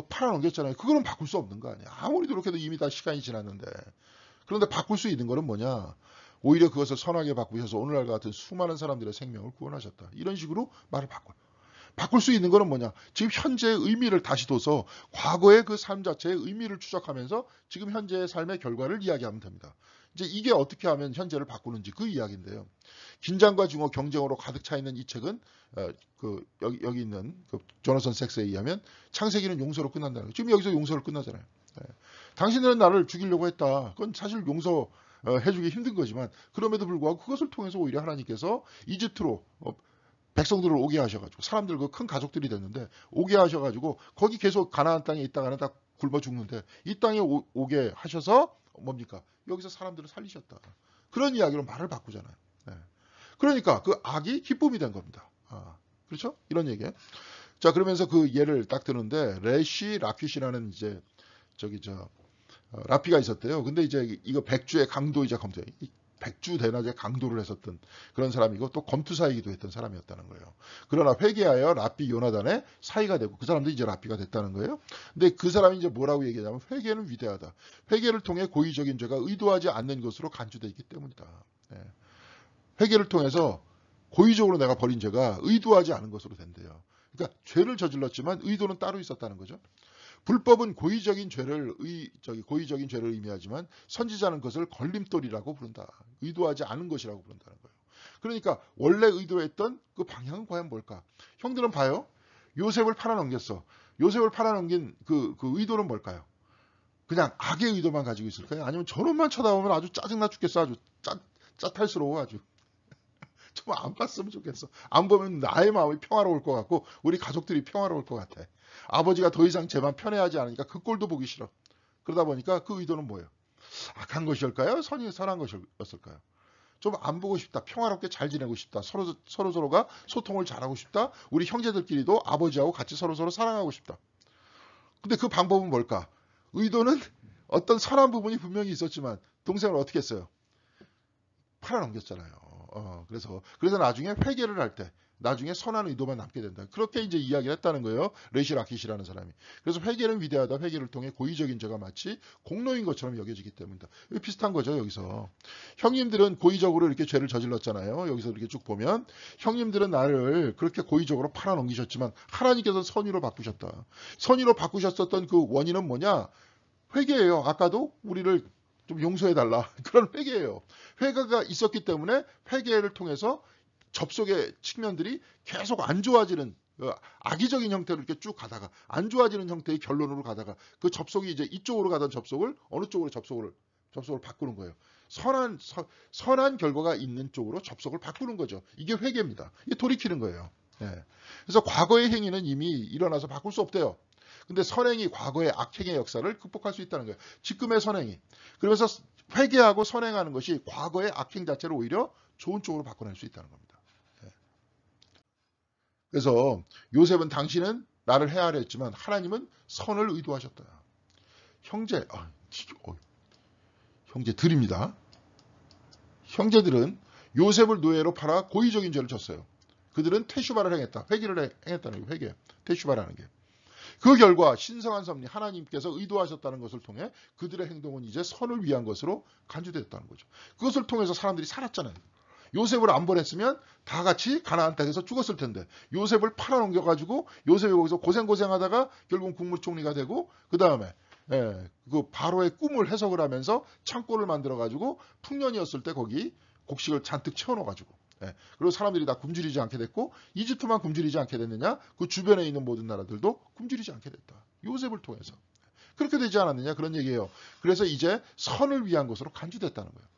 팔아넘겼잖아요. 그거는 바꿀 수 없는 거 아니야. 아무리 노력해도 이미 다 시간이 지났는데. 그런데 바꿀 수 있는 거는 뭐냐? 오히려 그것을 선하게 바꾸셔서 오늘날 같은 수많은 사람들의 생명을 구원하셨다. 이런 식으로 말을 바꿔요. 바꿀 수 있는 거는 뭐냐? 지금 현재의 의미를 다시 둬서 과거의 그 삶 자체의 의미를 추적하면서 지금 현재의 삶의 결과를 이야기하면 됩니다. 이제 이게 어떻게 하면 현재를 바꾸는지 그 이야기인데요. 긴장과 증오, 경쟁으로 가득 차 있는 이 책은 여기 있는 그 조나선 섹스에 의하면 창세기는 용서로 끝난다는 거예요. 지금 여기서 용서로 끝나잖아요. 당신들은 나를 죽이려고 했다. 그건 사실 용서 해주기 힘든 거지만 그럼에도 불구하고 그것을 통해서 오히려 하나님께서 이집트로 백성들을 오게 하셔가지고 사람들 그 큰 가족들이 됐는데 오게 하셔가지고 거기 계속 가나안 땅에 있다가는 다 굶어 죽는데 이 땅에 오게 하셔서 뭡니까? 여기서 사람들을 살리셨다. 그런 이야기로 말을 바꾸잖아요. 그러니까 그 악이 기쁨이 된 겁니다. 그렇죠? 이런 얘기예요. 자, 그러면서 그 예를 딱 드는데 레시 라퀴시라는 이제 라피가 있었대요. 근데 이제 이거 백주의 강도이자 검투, 백주 대낮에 강도를 했었던 그런 사람이고 또 검투사이기도 했던 사람이었다는 거예요. 그러나 회개하여 라피 요나단의 사이가 되고 그 사람도 이제 라피가 됐다는 거예요. 근데 그 사람이 이제 뭐라고 얘기하냐면 회개는 위대하다. 회개를 통해 고의적인 죄가 의도하지 않는 것으로 간주되어 있기 때문이다. 회개를 통해서 고의적으로 내가 벌인 죄가 의도하지 않은 것으로 된대요. 그러니까 죄를 저질렀지만 의도는 따로 있었다는 거죠. 불법은 고의적인 죄를 의미하지만 선지자는 그것을 걸림돌이라고 부른다. 의도하지 않은 것이라고 부른다는 거예요. 그러니까 원래 의도했던 그 방향은 과연 뭘까? 형들은 봐요. 요셉을 팔아넘겼어. 요셉을 팔아넘긴 그 의도는 뭘까요? 그냥 악의 의도만 가지고 있을까요? 아니면 저놈만 쳐다보면 아주 짜증나 죽겠어. 아주 짜탈스러워 아주. 좀 안 봤으면 좋겠어. 안 보면 나의 마음이 평화로울 것 같고 우리 가족들이 평화로울 것 같아. 아버지가 더 이상 제 맘 편해하지 않으니까 그 꼴도 보기 싫어. 그러다 보니까 그 의도는 뭐예요? 악한 것일까요? 선한 것이었을까요? 좀 안 보고 싶다. 평화롭게 잘 지내고 싶다. 서로가 소통을 잘하고 싶다. 우리 형제들끼리도 아버지하고 같이 서로서로 사랑하고 싶다. 근데 그 방법은 뭘까? 의도는 어떤 선한 부분이 분명히 있었지만 동생을 어떻게 했어요? 팔아넘겼잖아요. 그래서 나중에 회개를 할 때 나중에 선한 의도만 남게 된다. 그렇게 이제 이야기를 했다는 거예요. 레시 라키시라는 사람이. 그래서 회개는 위대하다. 회개를 통해 고의적인 죄가 마치 공로인 것처럼 여겨지기 때문이다. 비슷한 거죠, 여기서. 형님들은 고의적으로 이렇게 죄를 저질렀잖아요. 여기서 이렇게 쭉 보면 형님들은 나를 그렇게 고의적으로 팔아넘기셨지만 하나님께서 선의로 바꾸셨다. 선의로 바꾸셨었던 그 원인은 뭐냐? 회개예요. 아까도 우리를 좀 용서해달라. 그런 회개예요. 회개가 있었기 때문에 회개를 통해서 접속의 측면들이 계속 안 좋아지는 악의적인 형태로 이렇게 쭉 가다가 안 좋아지는 형태의 결론으로 가다가 그 접속이 이제 이쪽으로 가던 접속을 어느 쪽으로 접속을 바꾸는 거예요. 선한 결과가 있는 쪽으로 접속을 바꾸는 거죠. 이게 회개입니다. 이게 돌이키는 거예요. 그래서 과거의 행위는 이미 일어나서 바꿀 수 없대요. 근데 선행이 과거의 악행의 역사를 극복할 수 있다는 거예요. 지금의 선행이. 그래서 회개하고 선행하는 것이 과거의 악행 자체를 오히려 좋은 쪽으로 바꿔낼 수 있다는 겁니다. 그래서 요셉은 당신은 나를 해하려 했지만 하나님은 선을 의도하셨다. 형제들입니다. 형제들은 요셉을 노예로 팔아 고의적인 죄를 졌어요. 그들은 테슈바를 행했다. 회개를 행했다는 게 회개. 테슈바라는 게. 그 결과 신성한 섭리 하나님께서 의도하셨다는 것을 통해 그들의 행동은 이제 선을 위한 것으로 간주되었다는 거죠. 그것을 통해서 사람들이 살았잖아요. 요셉을 안 보냈으면 다 같이 가나안 땅에서 죽었을 텐데 요셉을 팔아넘겨가지고 요셉이 거기서 고생하다가 결국 국무총리가 되고 그 다음에 그 바로의 꿈을 해석을 하면서 창고를 만들어가지고 풍년이었을 때 거기 곡식을 잔뜩 채워넣어가지고 그리고 사람들이 다 굶주리지 않게 됐고 이집트만 굶주리지 않게 됐느냐? 그 주변에 있는 모든 나라들도 굶주리지 않게 됐다. 요셉을 통해서. 그렇게 되지 않았느냐? 그런 얘기예요. 그래서 이제 선을 위한 것으로 간주됐다는 거예요.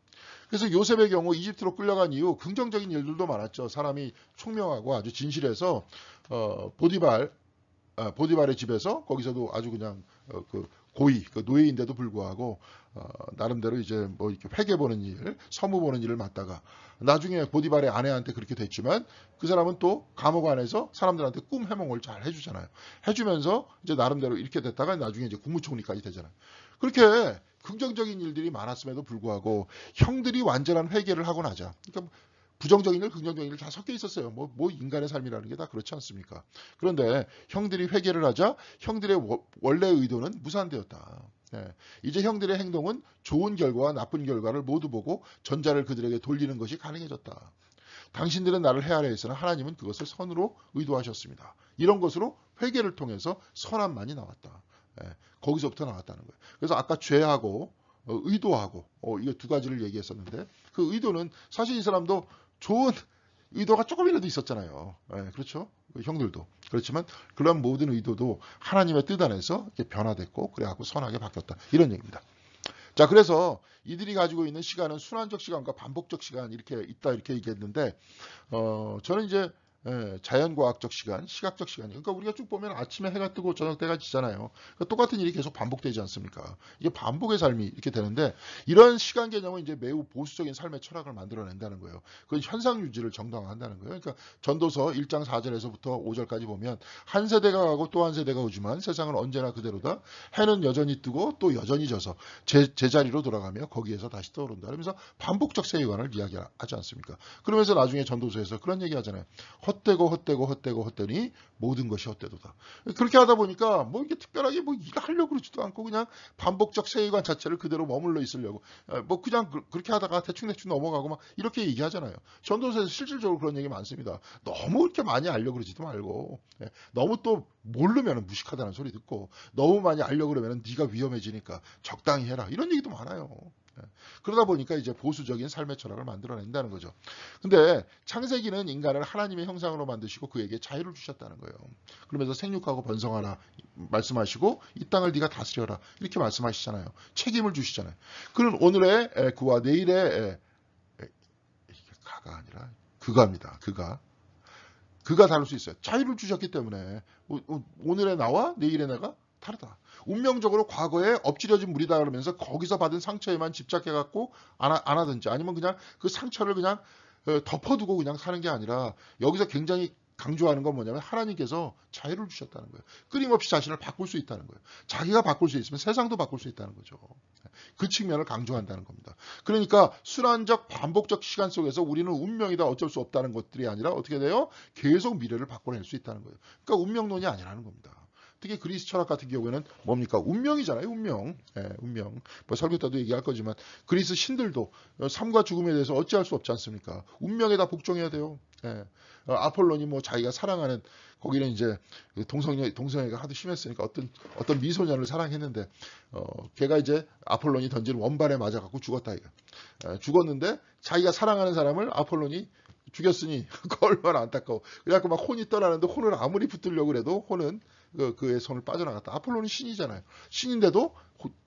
그래서 요셉의 경우 이집트로 끌려간 이후 긍정적인 일들도 많았죠. 사람이 총명하고 아주 진실해서 보디발의 집에서 거기서도 아주 그냥 그 고위, 그 노예인데도 불구하고 나름대로 이제 뭐 이렇게 회계 보는 일, 서무 보는 일을 맡다가 나중에 보디발의 아내한테 그렇게 됐지만 그 사람은 또 감옥 안에서 사람들한테 꿈 해몽을 잘 해주잖아요. 해주면서 이제 나름대로 이렇게 됐다가 나중에 이제 국무총리까지 되잖아요. 그렇게 긍정적인 일들이 많았음에도 불구하고 형들이 완전한 회개를 하고 나자. 그러니까 부정적인 일, 긍정적인 일 다 섞여 있었어요. 뭐 인간의 삶이라는 게 다 그렇지 않습니까? 그런데 형들이 회개를 하자 형들의 원래 의도는 무산되었다. 이제 형들의 행동은 좋은 결과와 나쁜 결과를 모두 보고 전자를 그들에게 돌리는 것이 가능해졌다. 당신들은 나를 헤아려 했으나 하나님은 그것을 선으로 의도하셨습니다. 이런 것으로 회개를 통해서 선함만이 나왔다. 거기서부터 나왔다는 거예요. 그래서 아까 죄하고 의도하고 이거 두 가지를 얘기했었는데 그 의도는 사실 이 사람도 좋은 의도가 조금이라도 있었잖아요. 그렇죠? 형들도. 그렇지만 그런 모든 의도도 하나님의 뜻 안에서 이렇게 변화됐고 그래갖고 선하게 바뀌었다. 이런 얘기입니다. 자, 그래서 이들이 가지고 있는 시간은 순환적 시간과 반복적 시간 이렇게 있다 이렇게 얘기했는데 저는 이제 자연과학적 시간, 시각적 시간이에요. 그러니까 우리가 쭉 보면 아침에 해가 뜨고 저녁 때가 지잖아요. 그러니까 똑같은 일이 계속 반복되지 않습니까? 이게 반복의 삶이 이렇게 되는데 이런 시간 개념은 이제 매우 보수적인 삶의 철학을 만들어낸다는 거예요. 그건 현상 유지를 정당화한다는 거예요. 그러니까 전도서 1장 4절에서부터 5절까지 보면 한 세대가 가고 또 한 세대가 오지만 세상은 언제나 그대로다. 해는 여전히 뜨고 또 여전히 져서 제자리로 돌아가며 거기에서 다시 떠오른다. 그러면서 반복적 세계관을 이야기하지 않습니까? 그러면서 나중에 전도서에서 그런 얘기 하잖아요. 헛되더니 모든 것이 헛되도다. 그렇게 하다 보니까 뭐 이게 특별하게 뭐 일하려고 그러지도 않고 그냥 반복적 세계관 자체를 그대로 머물러 있으려고 뭐 그냥 그렇게 하다가 대충 넘어가고 막 이렇게 얘기하잖아요. 전도서에서 실질적으로 그런 얘기 많습니다. 너무 이렇게 많이 알려고 그러지도 말고 너무 또 모르면 무식하다는 소리 듣고 너무 많이 알려고 그러면 네가 위험해지니까 적당히 해라. 이런 얘기도 많아요. 그러다 보니까 이제 보수적인 삶의 철학을 만들어낸다는 거죠. 근데 창세기는 인간을 하나님의 형상으로 만드시고 그에게 자유를 주셨다는 거예요. 그러면서 생육하고 번성하라 말씀하시고 이 땅을 네가 다스려라 이렇게 말씀하시잖아요. 책임을 주시잖아요. 그는 오늘의 그와 내일의 가가 아니라 그가입니다. 그가 다룰 수 있어요. 자유를 주셨기 때문에 오늘의 나와 내일의 내가 다르다. 운명적으로 과거에 엎질려진 물이다 그러면서 거기서 받은 상처에만 집착해갖고 안 하든지 아니면 그냥 그 상처를 그냥 덮어두고 그냥 사는 게 아니라 여기서 굉장히 강조하는 건 뭐냐면 하나님께서 자유를 주셨다는 거예요. 끊임없이 자신을 바꿀 수 있다는 거예요. 자기가 바꿀 수 있으면 세상도 바꿀 수 있다는 거죠. 그 측면을 강조한다는 겁니다. 그러니까 순환적 반복적 시간 속에서 우리는 운명이다 어쩔 수 없다는 것들이 아니라 어떻게 돼요? 계속 미래를 바꿔낼 수 있다는 거예요. 그러니까 운명론이 아니라는 겁니다. 특히 그리스 철학 같은 경우에는 뭡니까? 운명이잖아요. 운명. 운명. 뭐 설교 때도 얘기할 거지만 그리스 신들도 삶과 죽음에 대해서 어찌할 수 없지 않습니까? 운명에 다 복종해야 돼요. 아폴론이 뭐 자기가 사랑하는 거기는 이제 동성애가 하도 심했으니까 어떤 미소년을 사랑했는데 걔가 이제 아폴론이 던진 원발에 맞아갖고 죽었다 이거. 죽었는데 자기가 사랑하는 사람을 아폴론이 죽였으니 그 얼마나 안타까워. 그래갖고 막 혼이 떠나는데 혼을 아무리 붙들려고 그래도 혼은 그의 손을 빠져나갔다. 아폴로는 신이잖아요. 신인데도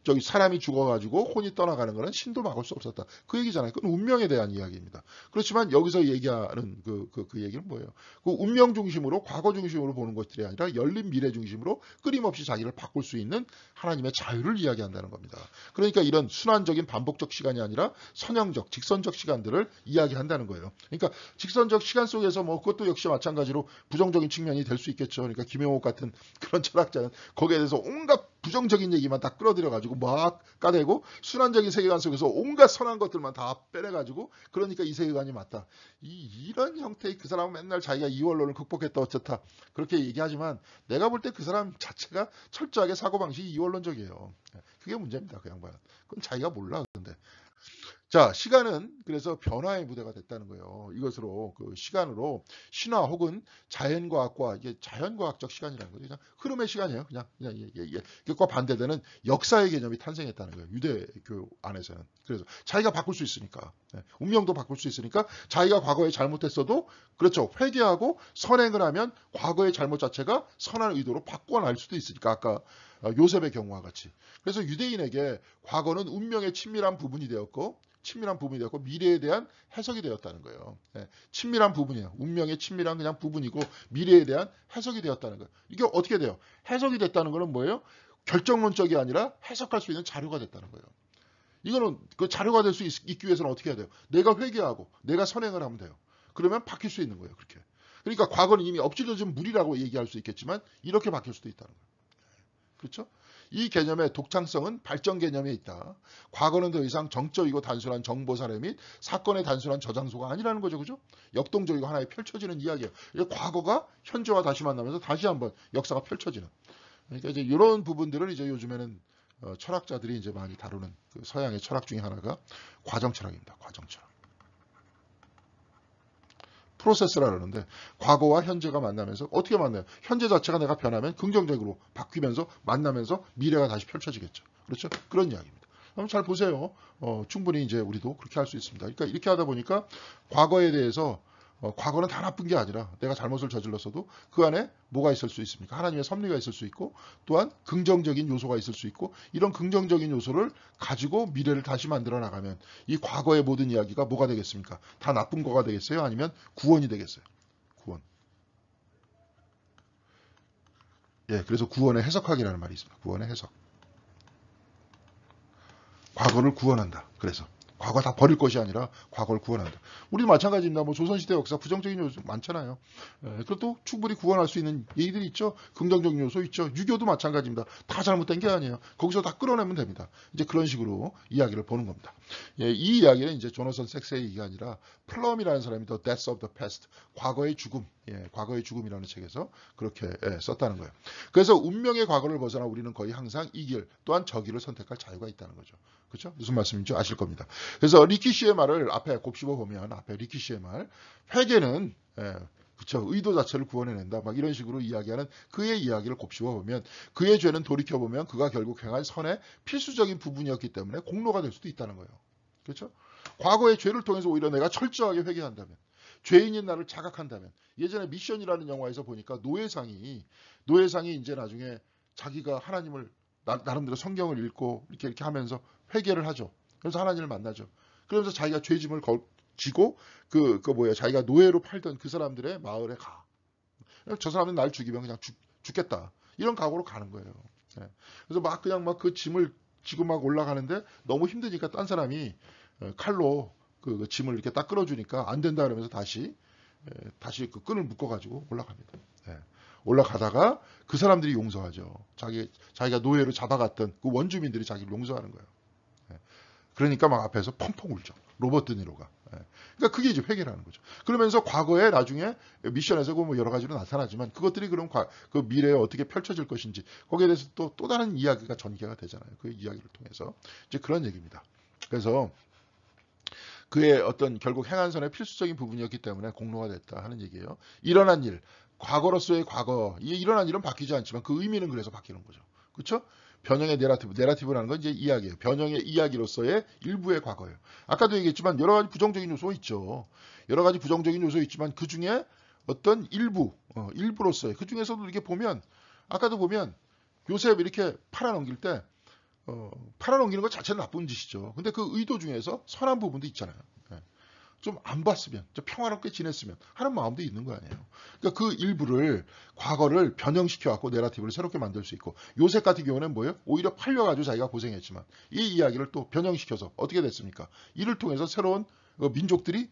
저기 사람이 죽어가지고 혼이 떠나가는 거는 신도 막을 수 없었다. 그 얘기잖아요. 그건 운명에 대한 이야기입니다. 그렇지만 여기서 얘기하는 그 얘기는 뭐예요? 그 운명 중심으로 과거 중심으로 보는 것들이 아니라 열린 미래 중심으로 끊임없이 자기를 바꿀 수 있는 하나님의 자유를 이야기한다는 겁니다. 그러니까 이런 순환적인 반복적 시간이 아니라 선형적, 직선적 시간들을 이야기한다는 거예요. 그러니까 직선적 시간 속에서 뭐 그것도 역시 마찬가지로 부정적인 측면이 될 수 있겠죠. 그러니까 김영옥 같은 그런 철학자는 거기에 대해서 온갖 부정적인 얘기만 다 끌어들여가지고 막 까대고 순환적인 세계관 속에서 온갖 선한 것들만 다 빼내가지고 그러니까 이 세계관이 맞다. 이런 형태의 그 사람은 맨날 자기가 이원론을 극복했다 어쩌다 그렇게 얘기하지만 내가 볼 때 그 사람 자체가 철저하게 사고방식이 이원론적이에요. 그게 문제입니다. 그 양반은. 그건 자기가 몰라. 근데 자, 시간은 그래서 변화의 무대가 됐다는 거예요. 이것으로 그 시간으로 신화 혹은 자연과학과 이게 자연과학적 시간이라는 거죠. 그냥 흐름의 시간이에요. 그냥 그과 반대되는 역사의 개념이 탄생했다는 거예요. 유대교 안에서는. 그래서 자기가 바꿀 수 있으니까 운명도 바꿀 수 있으니까 자기가 과거에 잘못했어도 그렇죠. 회개하고 선행을 하면 과거의 잘못 자체가 선한 의도로 바꿔날 수도 있으니까 아까 요셉의 경우와 같이. 그래서 유대인에게 과거는 운명의 친밀한 부분이 되었고 미래에 대한 해석이 되었다는 거예요. 친밀한 부분이에요. 운명의 친밀한 그냥 부분이고 미래에 대한 해석이 되었다는 거예요. 이게 어떻게 돼요? 해석이 됐다는 거는 뭐예요? 결정론적이 아니라 해석할 수 있는 자료가 됐다는 거예요. 이거는 그 자료가 될 수 있기 위해서는 어떻게 해야 돼요? 내가 회개하고 내가 선행을 하면 돼요. 그러면 바뀔 수 있는 거예요. 그렇게. 그러니까 과거는 이미 엎질러진 물이라고 얘기할 수 있겠지만 이렇게 바뀔 수도 있다는 거예요. 그렇죠? 이 개념의 독창성은 발전 개념에 있다. 과거는 더 이상 정적이고 단순한 정보 사례 및 사건의 단순한 저장소가 아니라는 거죠. 그죠? 역동적이고 하나의 펼쳐지는 이야기예요. 과거가 현재와 다시 만나면서 다시 한번 역사가 펼쳐지는. 그러니까 이제 이런 부분들을 이제 요즘에는 철학자들이 이제 많이 다루는 그 서양의 철학 중에 하나가 과정 철학입니다. 과정 철학. 프로세스라 그러는데 과거와 현재가 만나면서 어떻게 만나요? 현재 자체가 내가 변하면 긍정적으로 바뀌면서 만나면서 미래가 다시 펼쳐지겠죠. 그렇죠? 그런 이야기입니다. 한번 잘 보세요. 충분히 이제 우리도 그렇게 할 수 있습니다. 그러니까 이렇게 하다 보니까 과거에 대해서 과거는 다 나쁜 게 아니라 내가 잘못을 저질렀어도 그 안에 뭐가 있을 수 있습니까? 하나님의 섭리가 있을 수 있고 또한 긍정적인 요소가 있을 수 있고 이런 긍정적인 요소를 가지고 미래를 다시 만들어 나가면 이 과거의 모든 이야기가 뭐가 되겠습니까? 다 나쁜 거가 되겠어요? 아니면 구원이 되겠어요? 구원. 예, 그래서 구원의 해석학이라는 말이 있습니다. 구원의 해석. 과거를 구원한다. 그래서 과거 다 버릴 것이 아니라 과거를 구원한다. 우리도 마찬가지입니다. 뭐 조선시대 역사 부정적인 요소 많잖아요. 그것도 충분히 구원할 수 있는 얘기들이 있죠. 긍정적인 요소 있죠. 유교도 마찬가지입니다. 다 잘못된 게 아니에요. 거기서 다 끌어내면 됩니다. 이제 그런 식으로 이야기를 보는 겁니다. 이 이야기는 이제 조나선 섹스의 얘기가 아니라 플럼이라는 사람이 The Death of the Past, 과거의 죽음, 과거의 죽음이라는 책에서 그렇게 썼다는 거예요. 그래서 운명의 과거를 벗어나 우리는 거의 항상 이 길 또한 저 길을 선택할 자유가 있다는 거죠. 그렇죠? 무슨 말씀인지 아실 겁니다. 그래서 리키시의 말을 앞에 곱씹어 보면 앞에 리키시의 말 회개는 그렇죠. 의도 자체를 구원해낸다. 막 이런 식으로 이야기하는 그의 이야기를 곱씹어 보면 그의 죄는 돌이켜 보면 그가 결국 행한 선의 필수적인 부분이었기 때문에 공로가 될 수도 있다는 거예요. 그렇죠? 과거의 죄를 통해서 오히려 내가 철저하게 회개한다면 죄인인 나를 자각한다면 예전에 미션이라는 영화에서 보니까 노예상이 이제 나중에 자기가 하나님을 나름대로 성경을 읽고 이렇게 하면서 회개를 하죠. 그래서 하나님을 만나죠. 그러면서 자기가 죄짐을 지고 자기가 노예로 팔던 그 사람들의 마을에 가. 저 사람은 날 죽이면 그냥 죽겠다. 이런 각오로 가는 거예요. 그래서 그냥 그 짐을 지고 막 올라가는데 너무 힘드니까 딴 사람이 칼로 그 짐을 이렇게 딱 끌어주니까 안 된다 그러면서 다시 그 끈을 묶어가지고 올라갑니다. 올라가다가 그 사람들이 용서하죠. 자기가 노예로 잡아갔던 그 원주민들이 자기를 용서하는 거예요. 그러니까 막 앞에서 펑펑 울죠. 로버트 드니로가. 그러니까 그게 이제 회개라는 거죠. 그러면서 과거에 나중에 미션에서 뭐 여러 가지로 나타나지만 그것들이 그럼 그 미래에 어떻게 펼쳐질 것인지 거기에 대해서 또 다른 이야기가 전개가 되잖아요. 그 이야기를 통해서 이제 그런 얘기입니다. 그래서 그의 어떤 결국 행한선의 필수적인 부분이었기 때문에 공로가 됐다 하는 얘기예요. 일어난 일, 과거로서의 과거, 일어난 일은 바뀌지 않지만 그 의미는 그래서 바뀌는 거죠. 그렇죠? 변형의 내러티브라는 건 이제 이야기예요. 변형의 이야기로서의 일부의 과거예요. 아까도 얘기했지만 여러 가지 부정적인 요소 있죠. 여러 가지 부정적인 요소 있지만 그 중에 어떤 일부로서의 그 중에서도 이렇게 보면 아까도 보면 요셉 이렇게 팔아넘길 때 팔아넘기는 것 자체는 나쁜 짓이죠. 근데 그 의도 중에서 선한 부분도 있잖아요. 좀 안 봤으면, 좀 평화롭게 지냈으면 하는 마음도 있는 거 아니에요. 그러니까 그 일부를, 과거를 변형시켜갖고 내러티브를 새롭게 만들 수 있고, 요셉 같은 경우는 뭐예요? 오히려 팔려가지고 자기가 고생했지만, 이 이야기를 또 변형시켜서 어떻게 됐습니까? 이를 통해서 새로운 민족들이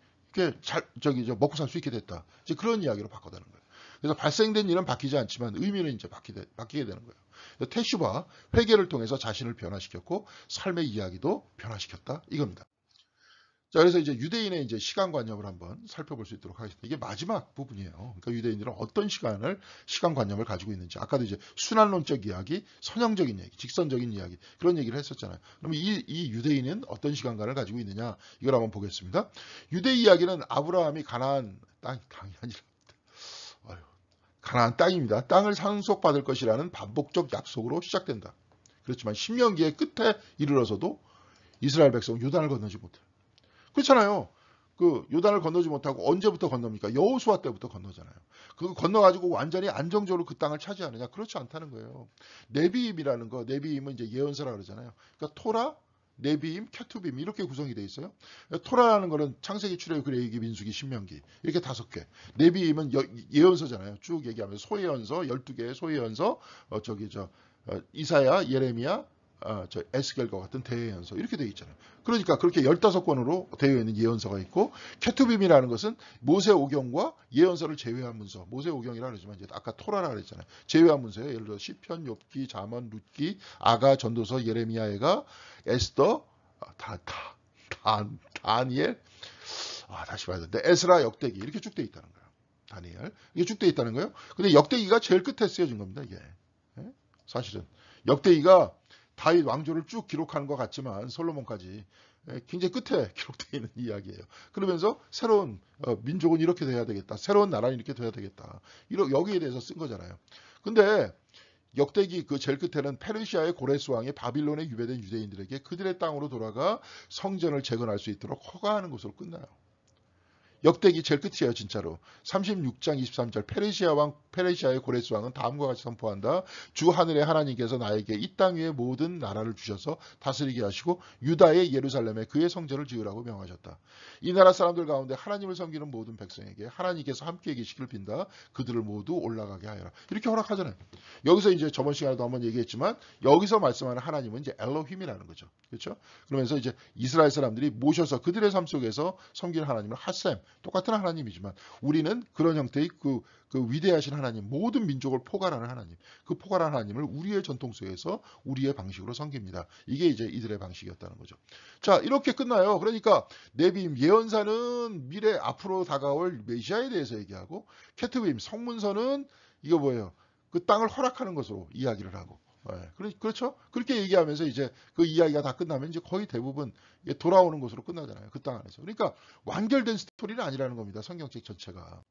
먹고 살 수 있게 됐다. 이제 그런 이야기로 바꿔다는 거예요. 그래서 발생된 일은 바뀌지 않지만 의미는 이제 바뀌게 되는 거예요. 테슈바, 회개를 통해서 자신을 변화시켰고 삶의 이야기도 변화시켰다. 이겁니다. 자, 그래서 이제 유대인의 이제 시간관념을 한번 살펴볼 수 있도록 하겠습니다. 이게 마지막 부분이에요. 그러니까 유대인들은 어떤 시간관념을 가지고 있는지. 아까도 이제 순환론적 이야기, 선형적인 이야기, 직선적인 이야기, 그런 얘기를 했었잖아요. 그러면 이 유대인은 어떤 시간관을 가지고 있느냐, 이걸 한번 보겠습니다. 유대 이야기는 아브라함이 가나안 땅이 아니라, 가나안 땅입니다. 땅을 상속받을 것이라는 반복적 약속으로 시작된다. 그렇지만 신명기의 끝에 이르러서도 이스라엘 백성은 요단을 건너지 못해요. 그렇잖아요. 그 요단을 건너지 못하고 언제부터 건넙니까? 여호수아 때부터 건너잖아요. 그거 건너가지고 완전히 안정적으로 그 땅을 차지하느냐? 그렇지 않다는 거예요. 네비임이라는 거, 네비임은 이제 예언서라 그러잖아요. 그러니까 토라, 네비임, 케투빔 이렇게 구성이 돼 있어요. 토라라는 거는 창세기, 출애굽, 레위기, 민수기, 신명기 이렇게 5개. 네비임은 예언서잖아요. 쭉 얘기하면서 소예언서 12개의 소예언서, 이사야, 예레미야, 에스겔과 같은 대예언서 이렇게 되어 있잖아요. 그러니까 그렇게 15권으로 되어 있는 예언서가 있고, 케투빔이라는 것은 모세오경과 예언서를 제외한 문서, 모세오경이라 그러지만 이제 아까 토라라 그랬잖아요. 제외한 문서예요. 예를 들어 시편, 욥기, 잠언, 룻기, 아가, 전도서, 예레미야가, 에스더, 다니엘, 다시 봐야 되는데 에스라, 역대기 이렇게 쭉 되어 있다는 거예요. 다니엘 이게 쭉 되어 있다는 거예요. 근데 역대기가 제일 끝에 쓰여진 겁니다. 이게 사실은 역대기가 다윗 왕조를 쭉 기록하는 것 같지만 솔로몬까지 굉장히 끝에 기록되어 있는 이야기예요. 그러면서 새로운 민족은 이렇게 돼야 되겠다. 새로운 나라는 이렇게 돼야 되겠다. 여기에 대해서 쓴 거잖아요. 근데 역대기 그 제일 끝에는 페르시아의 고레스 왕이 바빌론에 유배된 유대인들에게 그들의 땅으로 돌아가 성전을 재건할 수 있도록 허가하는 것으로 끝나요. 역대기 제일 끝이에요, 진짜로. 36장 23절 페르시아의 고레스 왕은 다음과 같이 선포한다. 주 하늘의 하나님께서 나에게 이 땅 위에 모든 나라를 주셔서 다스리게 하시고 유다의 예루살렘에 그의 성전을 지으라고 명하셨다. 이 나라 사람들 가운데 하나님을 섬기는 모든 백성에게 하나님께서 함께 계시기를 빈다. 그들을 모두 올라가게 하여라. 이렇게 허락하잖아요. 여기서 이제 저번 시간에도 한번 얘기했지만 여기서 말씀하는 하나님은 이제 엘로힘이라는 거죠. 그렇죠? 그러면서 이제 이스라엘 사람들이 모셔서 그들의 삶 속에서 섬기는 하나님을 핫셈, 똑같은 하나님이지만 우리는 그런 형태의 그 위대하신 하나님, 모든 민족을 포괄하는 하나님, 그 포괄하는 하나님을 우리의 전통 속에서 우리의 방식으로 섬깁니다. 이게 이제 이들의 방식이었다는 거죠. 자, 이렇게 끝나요. 그러니까 네비임 예언사는 미래 앞으로 다가올 메시아에 대해서 얘기하고, 케투빔 성문서는 이거 뭐예요? 그 땅을 허락하는 것으로 이야기를 하고, 그렇죠? 그렇게 얘기하면서 이제 그 이야기가 다 끝나면 이제 거의 대부분 돌아오는 것으로 끝나잖아요. 그 땅 안에서. 그러니까 완결된 스토리는 아니라는 겁니다. 성경책 전체가.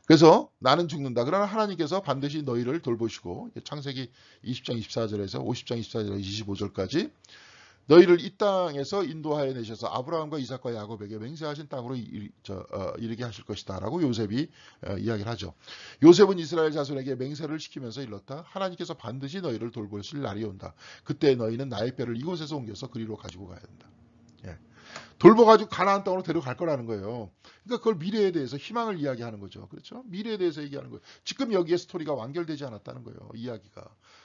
그래서 나는 죽는다. 그러나 하나님께서 반드시 너희를 돌보시고, 창세기 20장 24절에서 50장 24절에서 25절까지 너희를 이 땅에서 인도하여 내셔서 아브라함과 이삭과 야곱에게 맹세하신 땅으로 이르게 하실 것이다 라고 요셉이 이야기를 하죠. 요셉은 이스라엘 자손에게 맹세를 시키면서 일렀다. 하나님께서 반드시 너희를 돌보실 날이 온다. 그때 너희는 나의 뼈를 이곳에서 옮겨서 그리로 가지고 가야 된다. 돌보가지고 가나안 땅으로 데려갈 거라는 거예요. 그러니까 그걸 미래에 대해서 희망을 이야기하는 거죠. 그렇죠? 미래에 대해서 얘기하는 거예요. 지금 여기에 스토리가 완결되지 않았다는 거예요. 이야기가.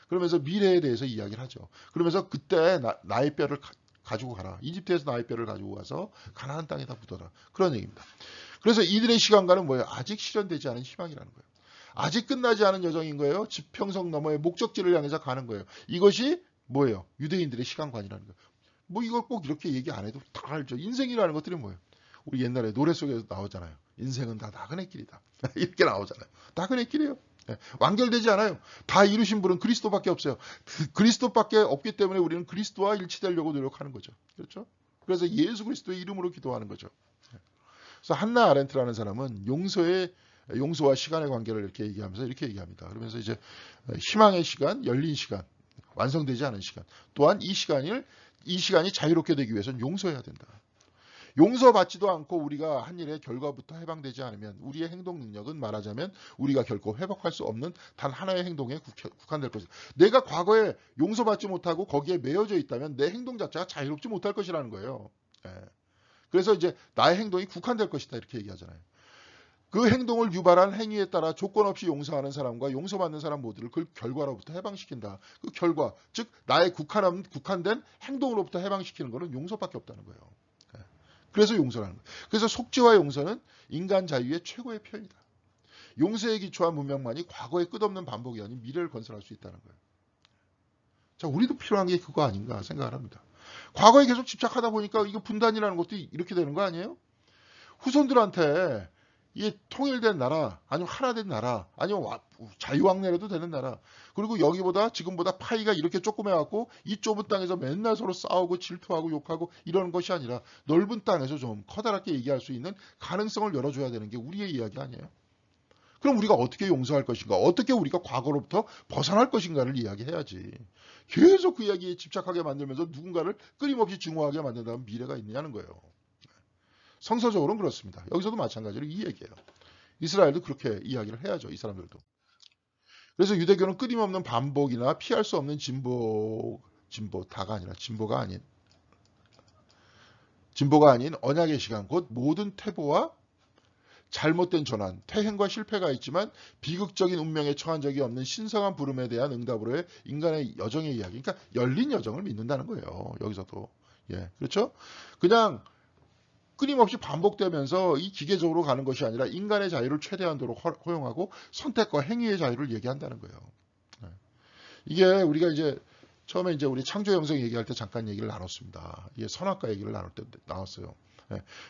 그러면서 미래에 대해서 이야기를 하죠. 그러면서 그때 나의 뼈를 가지고 가라. 이집트에서 나의 뼈를 가지고 가서 가나안 땅에다 묻어라. 그런 얘기입니다. 그래서 이들의 시간과는 뭐예요? 아직 실현되지 않은 희망이라는 거예요. 아직 끝나지 않은 여정인 거예요. 지평선 너머의 목적지를 향해서 가는 거예요. 이것이 뭐예요? 유대인들의 시간관이라는 거예요. 뭐 이걸 꼭 이렇게 얘기 안 해도 다 알죠. 인생이라는 것들이 뭐예요? 우리 옛날에 노래 속에서 나오잖아요. 인생은 다 나그네 길이다. 이렇게 나오잖아요. 나그네 길이에요. 완결되지 않아요. 다 이루신 분은 그리스도밖에 없어요. 그리스도밖에 없기 때문에 우리는 그리스도와 일치되려고 노력하는 거죠. 그렇죠? 그래서 예수 그리스도의 이름으로 기도하는 거죠. 그래서 한나 아렌트라는 사람은 용서와 시간의 관계를 이렇게 얘기하면서 이렇게 얘기합니다. 그러면서 이제 희망의 시간, 열린 시간, 완성되지 않은 시간, 또한 이 시간이 자유롭게 되기 위해서는 용서해야 된다. 용서받지도 않고 우리가 한 일의 결과부터 해방되지 않으면 우리의 행동 능력은 말하자면 우리가 결코 회복할 수 없는 단 하나의 행동에 국한될 것이다. 내가 과거에 용서받지 못하고 거기에 매여져 있다면 내 행동 자체가 자유롭지 못할 것이라는 거예요. 그래서 이제 나의 행동이 국한될 것이다 이렇게 얘기하잖아요. 그 행동을 유발한 행위에 따라 조건 없이 용서하는 사람과 용서받는 사람 모두를 그 결과로부터 해방시킨다. 그 결과, 즉 나의 국한된 행동으로부터 해방시키는 것은 용서밖에 없다는 거예요. 그래서 용서라는 거예요. 그래서 속죄와 용서는 인간 자유의 최고의 표현이다. 용서에 기초한 문명만이 과거의 끝없는 반복이 아닌 미래를 건설할 수 있다는 거예요. 자, 우리도 필요한 게 그거 아닌가 생각을 합니다. 과거에 계속 집착하다 보니까 이거 분단이라는 것도 이렇게 되는 거 아니에요? 후손들한테 이 통일된 나라, 아니면 하나된 나라, 아니면 자유왕래라도 되는 나라, 그리고 여기보다 지금보다 파이가 이렇게 조그매갖고 이 좁은 땅에서 맨날 서로 싸우고 질투하고 욕하고 이러는 것이 아니라 넓은 땅에서 좀 커다랗게 얘기할 수 있는 가능성을 열어줘야 되는 게 우리의 이야기 아니에요? 그럼 우리가 어떻게 용서할 것인가, 어떻게 우리가 과거로부터 벗어날 것인가를 이야기해야지. 계속 그 이야기에 집착하게 만들면서 누군가를 끊임없이 증오하게 만든다면 미래가 있느냐는 거예요. 성서적으로는 그렇습니다. 여기서도 마찬가지로 이 얘기예요. 이스라엘도 그렇게 이야기를 해야죠. 이 사람들도. 그래서 유대교는 끊임없는 반복이나 피할 수 없는 진보가 아닌 언약의 시간, 곧 모든 태보와 잘못된 전환, 퇴행과 실패가 있지만 비극적인 운명에 처한 적이 없는 신성한 부름에 대한 응답으로의 인간의 여정의 이야기. 그러니까 열린 여정을 믿는다는 거예요. 여기서도. 예, 그렇죠? 그냥 끊임없이 반복되면서 이 기계적으로 가는 것이 아니라 인간의 자유를 최대한도로 허용하고 선택과 행위의 자유를 얘기한다는 거예요. 이게 우리가 이제 처음에 이제 우리 창조 영성 얘기할 때 잠깐 얘기를 나눴습니다. 이게 선악과 얘기를 나눌 때 나왔어요.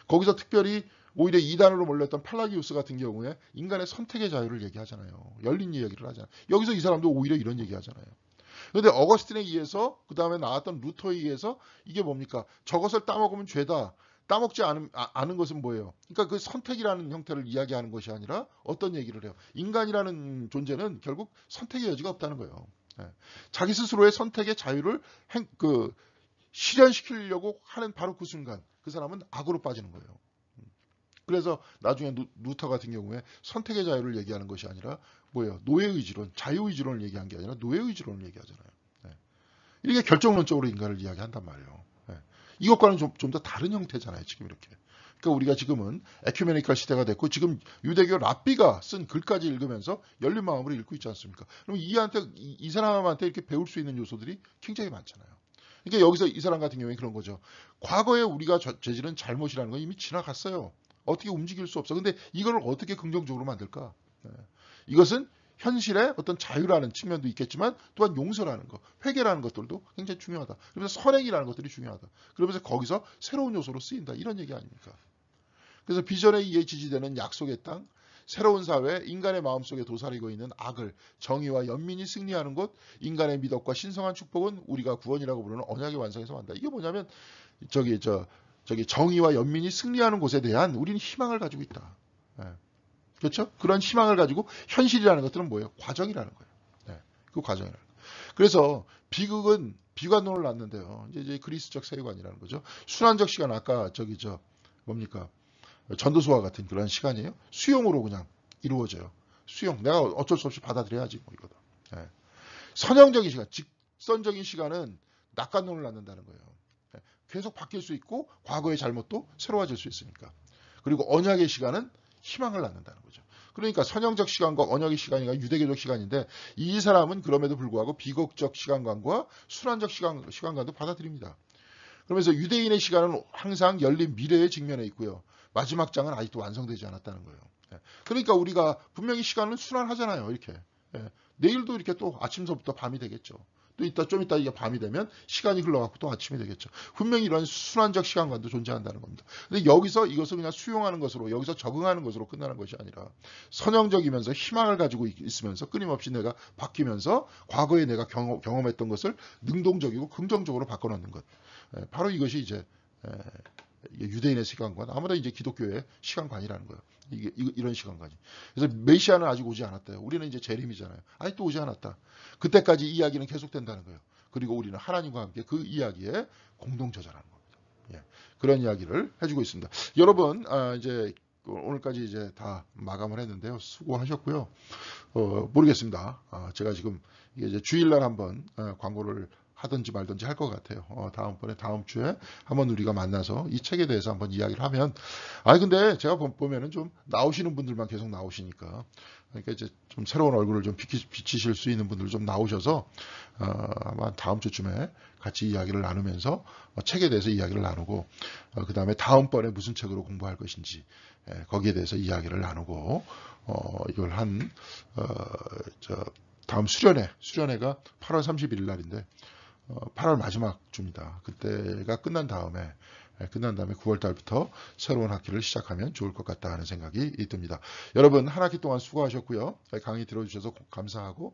거기서 특별히 오히려 이단으로 몰렸던 팔라기우스 같은 경우에 인간의 선택의 자유를 얘기하잖아요. 열린 이야기를 하잖아요. 여기서 이 사람도 오히려 이런 얘기 하잖아요. 그런데 어거스틴에 의해서 그 다음에 나왔던 루터에 의해서 이게 뭡니까? 저것을 따먹으면 죄다. 따먹지 않은 것은 뭐예요? 그러니까 그 선택이라는 형태를 이야기하는 것이 아니라 어떤 얘기를 해요? 인간이라는 존재는 결국 선택의 여지가 없다는 거예요. 자기 스스로의 선택의 자유를 실현시키려고 하는 바로 그 순간 그 사람은 악으로 빠지는 거예요. 그래서 나중에 루터 같은 경우에 선택의 자유를 얘기하는 것이 아니라 뭐예요? 노예의지론, 자유의지론을 얘기한 게 아니라 노예의지론을 얘기하잖아요. 이게 결정론적으로 인간을 이야기한단 말이에요. 이것과는 좀 더 다른 형태잖아요. 지금 이렇게. 그러니까 우리가 지금은 에큐메니컬 시대가 됐고 지금 유대교 랍비가 쓴 글까지 읽으면서 열린 마음으로 읽고 있지 않습니까? 그럼 이 사람한테 이렇게 배울 수 있는 요소들이 굉장히 많잖아요. 그러니까 여기서 이 사람 같은 경우에 그런 거죠. 과거에 우리가 저지른 잘못이라는 건 이미 지나갔어요. 어떻게 움직일 수 없어. 근데 이걸 어떻게 긍정적으로 만들까? 이것은 현실의 어떤 자유라는 측면도 있겠지만 또한 용서라는 것, 회개라는 것들도 굉장히 중요하다. 그러면서 선행이라는 것들이 중요하다. 그러면서 거기서 새로운 요소로 쓰인다. 이런 얘기 아닙니까? 그래서 비전에 의해 지지되는 약속의 땅, 새로운 사회, 인간의 마음속에 도사리고 있는 악을 정의와 연민이 승리하는 곳, 인간의 미덕과 신성한 축복은 우리가 구원이라고 부르는 언약의 완성에서 만다. 이게 뭐냐면 저기 정의와 연민이 승리하는 곳에 대한 우리는 희망을 가지고 있다. 그렇죠? 그런 희망을 가지고 현실이라는 것들은 뭐예요? 과정이라는 거예요. 그 과정이라는 거예요. 그래서 비극은 비관론을 낳는데요. 이제 그리스적 세계관이라는 거죠. 순환적 시간 아까 뭡니까? 전도서와 같은 그런 시간이에요. 수용으로 그냥 이루어져요. 수용. 내가 어쩔 수 없이 받아들여야지 뭐 이거다. 선형적인 시간, 직선적인 시간은 낙관론을 낳는다는 거예요. 계속 바뀔 수 있고 과거의 잘못도 새로워질 수 있으니까. 그리고 언약의 시간은 희망을 낳는다는 거죠. 그러니까 선형적 시간과 언약의 시간이가 유대교적 시간인데 이 사람은 그럼에도 불구하고 비극적 시간관과 순환적 시간관도 받아들입니다. 그러면서 유대인의 시간은 항상 열린 미래에 직면해 있고요. 마지막 장은 아직도 완성되지 않았다는 거예요. 그러니까 우리가 분명히 시간은 순환하잖아요. 이렇게. 내일도 이렇게 또 아침서부터 밤이 되겠죠. 또 좀 이따 이게 밤이 되면 시간이 흘러가고 또 아침이 되겠죠. 분명히 이런 순환적 시간관도 존재한다는 겁니다. 근데 여기서 이것을 그냥 수용하는 것으로, 여기서 적응하는 것으로 끝나는 것이 아니라 선형적이면서 희망을 가지고 있으면서 끊임없이 내가 바뀌면서 과거에 내가 경험했던 것을 능동적이고 긍정적으로 바꿔놓는 것. 바로 이것이 이제 유대인의 시간관, 아무래도 이제 기독교의 시간관이라는 거예요. 이런 시간관이. 그래서 메시아는 아직 오지 않았대요. 우리는 이제 재림이잖아요. 아직도 오지 않았다. 그때까지 이야기는 계속된다는 거예요. 그리고 우리는 하나님과 함께 그 이야기에 공동저자라는 겁니다. 그런 이야기를 해주고 있습니다. 여러분, 이제 오늘까지 이제 다 마감을 했는데요. 수고하셨고요. 모르겠습니다. 제가 지금 이제 주일날 한번 광고를 하든지 말든지 할 것 같아요. 다음 주에 한번 우리가 만나서 이 책에 대해서 한번 이야기를 하면, 근데 제가 보면은 좀 나오시는 분들만 계속 나오시니까, 그러니까 이제 좀 새로운 얼굴을 좀 비치실 수 있는 분들 좀 나오셔서 아마 다음 주쯤에 같이 이야기를 나누면서 책에 대해서 이야기를 나누고 그 다음에 다음번에 무슨 책으로 공부할 것인지 거기에 대해서 이야기를 나누고 이걸 다음 수련회가 8월 31일 날인데 8월 마지막 주입니다. 그때가 끝난 다음에 9월 달부터 새로운 학기를 시작하면 좋을 것 같다 하는 생각이 듭니다. 여러분 한 학기 동안 수고하셨고요. 강의 들어주셔서 감사하고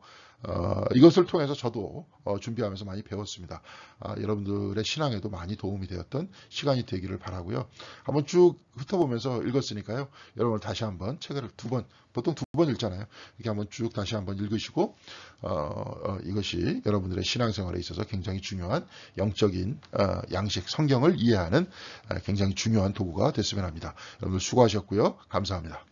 이것을 통해서 저도 준비하면서 많이 배웠습니다. 여러분들의 신앙에도 많이 도움이 되었던 시간이 되기를 바라고요. 한번 쭉 훑어보면서 읽었으니까요. 여러분 다시 한번 책을 보통 두 번 읽잖아요. 이렇게 한번 쭉 다시 한번 읽으시고 이것이 여러분들의 신앙생활에 있어서 굉장히 중요한 영적인 양식, 성경을 이해하는 굉장히 중요한 도구가 됐으면 합니다. 여러분들 수고하셨고요. 감사합니다.